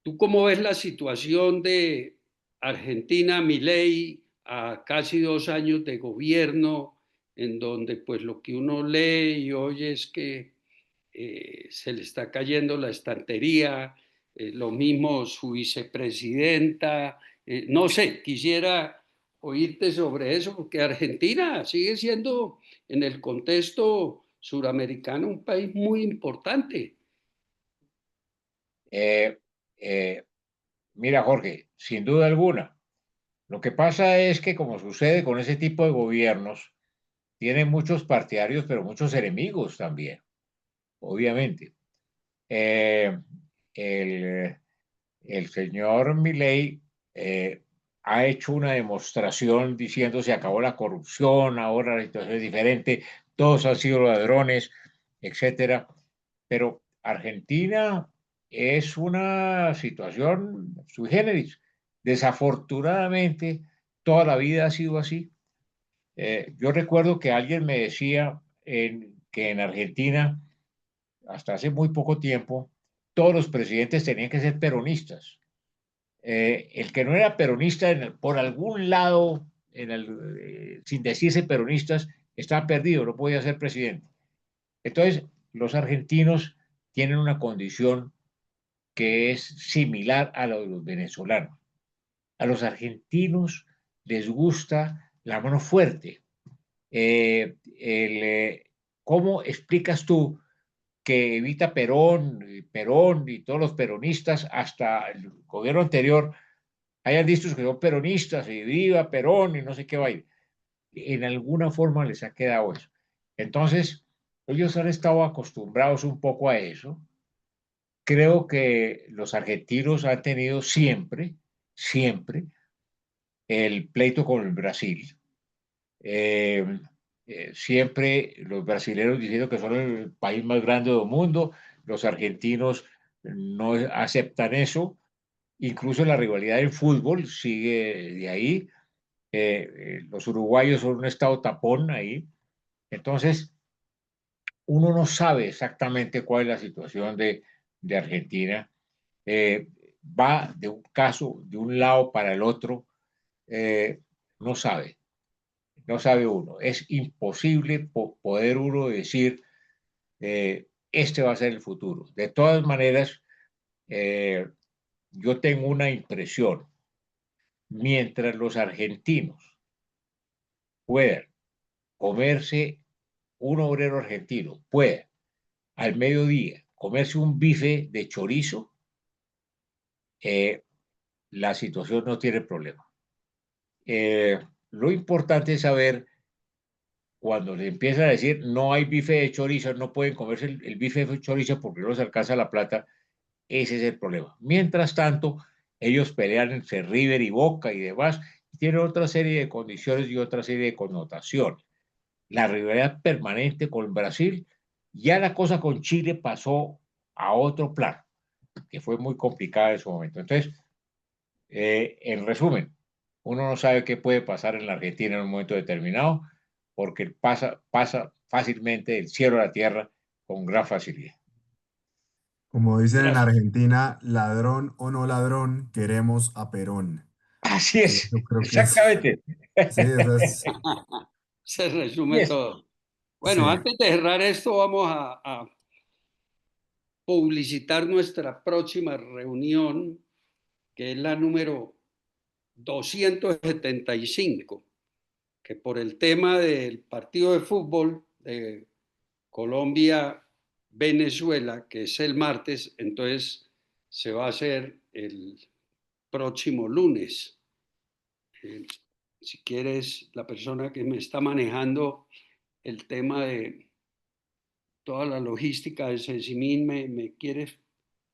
¿tú cómo ves la situación de Argentina, Milei, a casi 2 años de gobierno, en donde pues lo que uno lee y oye es que se le está cayendo la estantería, lo mismo su vicepresidenta, no sé, quisiera oírte sobre eso, porque Argentina sigue siendo en el contexto suramericano un país muy importante. Eh, eh, Mira, Jorge, sin duda alguna, lo que pasa es que como sucede con ese tipo de gobiernos, tienen muchos partidarios, pero muchos enemigos también, obviamente. Eh, el, el señor Milei ha hecho una demostración diciendo se acabó la corrupción, ahora la situación es diferente, todos han sido ladrones, etcétera. Pero Argentina es una situación sui generis. Desafortunadamente, toda la vida ha sido así. Yo recuerdo que alguien me decía que en Argentina, hasta hace muy poco tiempo, todos los presidentes tenían que ser peronistas. El que no era peronista por algún lado, sin decirse peronistas, estaba perdido, no podía ser presidente. Entonces, los argentinos tienen una condición que es similar a la de los venezolanos. A los argentinos les gusta la mano fuerte. Eh, el, eh, ¿Cómo explicas tú que Evita Perón y todos los peronistas hasta el gobierno anterior hayan dicho que son peronistas y viva Perón y no sé qué va a ir? En alguna forma les ha quedado eso. Entonces, ellos han estado acostumbrados un poco a eso. Creo que los argentinos han tenido siempre el pleito con el Brasil. Eh, Siempre los brasileños diciendo que son el país más grande del mundo, los argentinos no aceptan eso, incluso la rivalidad en fútbol sigue de ahí. Los uruguayos son un estado tapón ahí. Entonces, uno no sabe exactamente cuál es la situación de Argentina. Eh, Va de un caso, de un lado para el otro, eh, no sabe, no sabe uno. Es imposible poder uno decir, este va a ser el futuro. De todas maneras, eh, yo tengo una impresión. Mientras los argentinos puedan comerse, un obrero argentino pueda al mediodía comerse un bife de chorizo, eh, la situación no tiene problema. Lo importante es saber cuando le empiezan a decir no hay bife de chorizo, no pueden comerse el bife de chorizo porque no les alcanza la plata, ese es el problema. Mientras tanto, ellos pelean entre River y Boca y demás, y tienen otra serie de condiciones y otra serie de connotaciones. La rivalidad permanente con Brasil, ya la cosa con Chile pasó a otro plano, que fue muy complicada en su momento. Entonces, en resumen, uno no sabe qué puede pasar en la Argentina en un momento determinado, porque pasa fácilmente del cielo a la tierra con gran facilidad. Como dicen en Gracias. Argentina, ladrón o no ladrón, queremos a Perón. Así es, Yo creo que es, exactamente. sí, esa es, Se resume Yes. todo. sí. Bueno, antes de cerrar esto, vamos a publicitar nuestra próxima reunión, que es la número 275, que por el tema del partido de fútbol de Colombia-Venezuela, que es el martes, entonces se va a hacer el próximo lunes. Si quieres, la persona que me está manejando el tema de toda la logística de Sensimín me quiere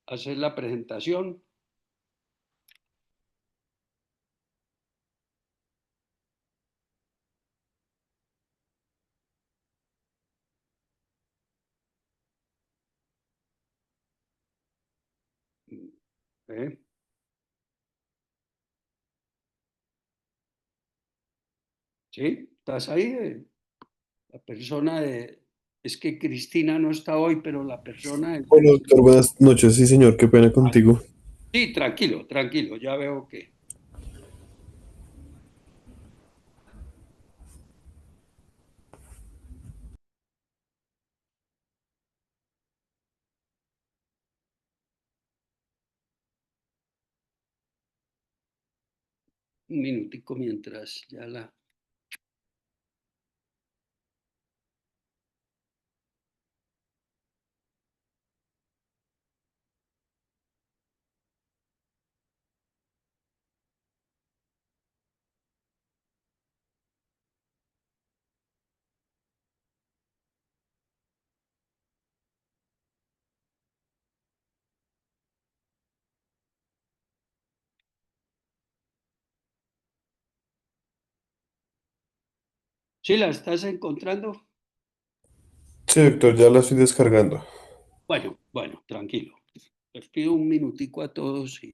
hacer la presentación. ¿Eh? ¿Sí? ¿Estás ahí? La persona de... Es que Cristina no está hoy, pero la persona... Hola, doctor, buenas noches. Sí, señor, qué pena contigo. Sí, tranquilo, tranquilo, ya veo que... Un minutico mientras ya la... ¿Sí la estás encontrando? Sí, doctor, ya la estoy descargando. Bueno, bueno, tranquilo. Les pido un minutico a todos y...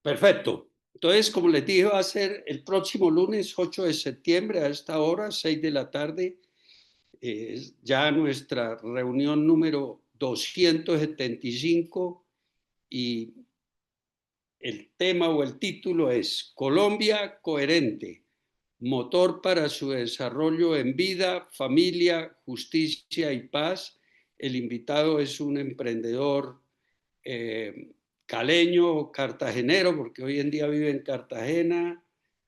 Perfecto. Entonces, como les dije, va a ser el próximo lunes 8 de septiembre a esta hora, 6 de la tarde, ya nuestra reunión número 275 y el tema o el título es Colombia coherente, motor para su desarrollo en vida, familia, justicia y paz. El invitado es un emprendedor caleño, cartagenero, porque hoy en día vive en Cartagena,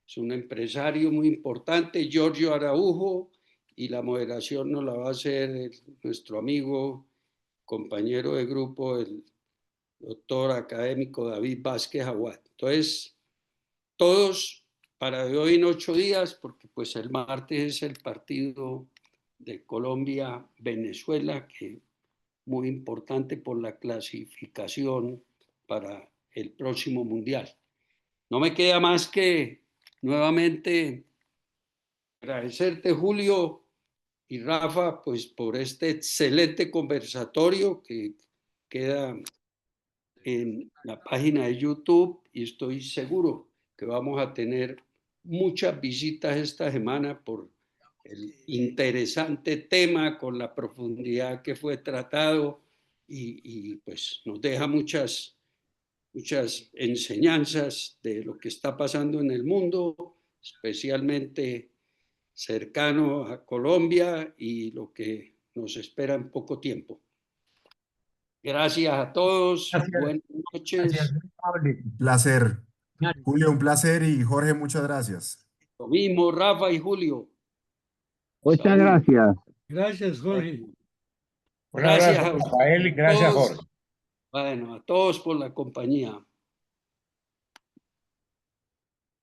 es un empresario muy importante, Giorgio Araujo, y la moderación nos la va a hacer nuestro amigo, compañero de grupo, el doctor académico David Vázquez Aguad. Entonces, todos para de hoy en 8 días, porque pues el martes es el partido de Colombia-Venezuela, que muy importante por la clasificación para el próximo mundial. No me queda más que nuevamente agradecerte, Julio y Rafa, pues por este excelente conversatorio que queda en la página de YouTube y estoy seguro que vamos a tener muchas visitas esta semana por el interesante tema con la profundidad que fue tratado y pues nos deja muchas enseñanzas de lo que está pasando en el mundo, especialmente cercano a Colombia y lo que nos espera en poco tiempo. Gracias a todos, Gracias, buenas gracias, noches. muy amable. Un placer. Julio, un placer y Jorge, muchas gracias. Lo mismo, Rafa y Julio. Muchas Salud. gracias. Gracias, Jorge. Un Gracias abrazo, a Rafael, y gracias, todos. Jorge. Bueno, a todos por la compañía.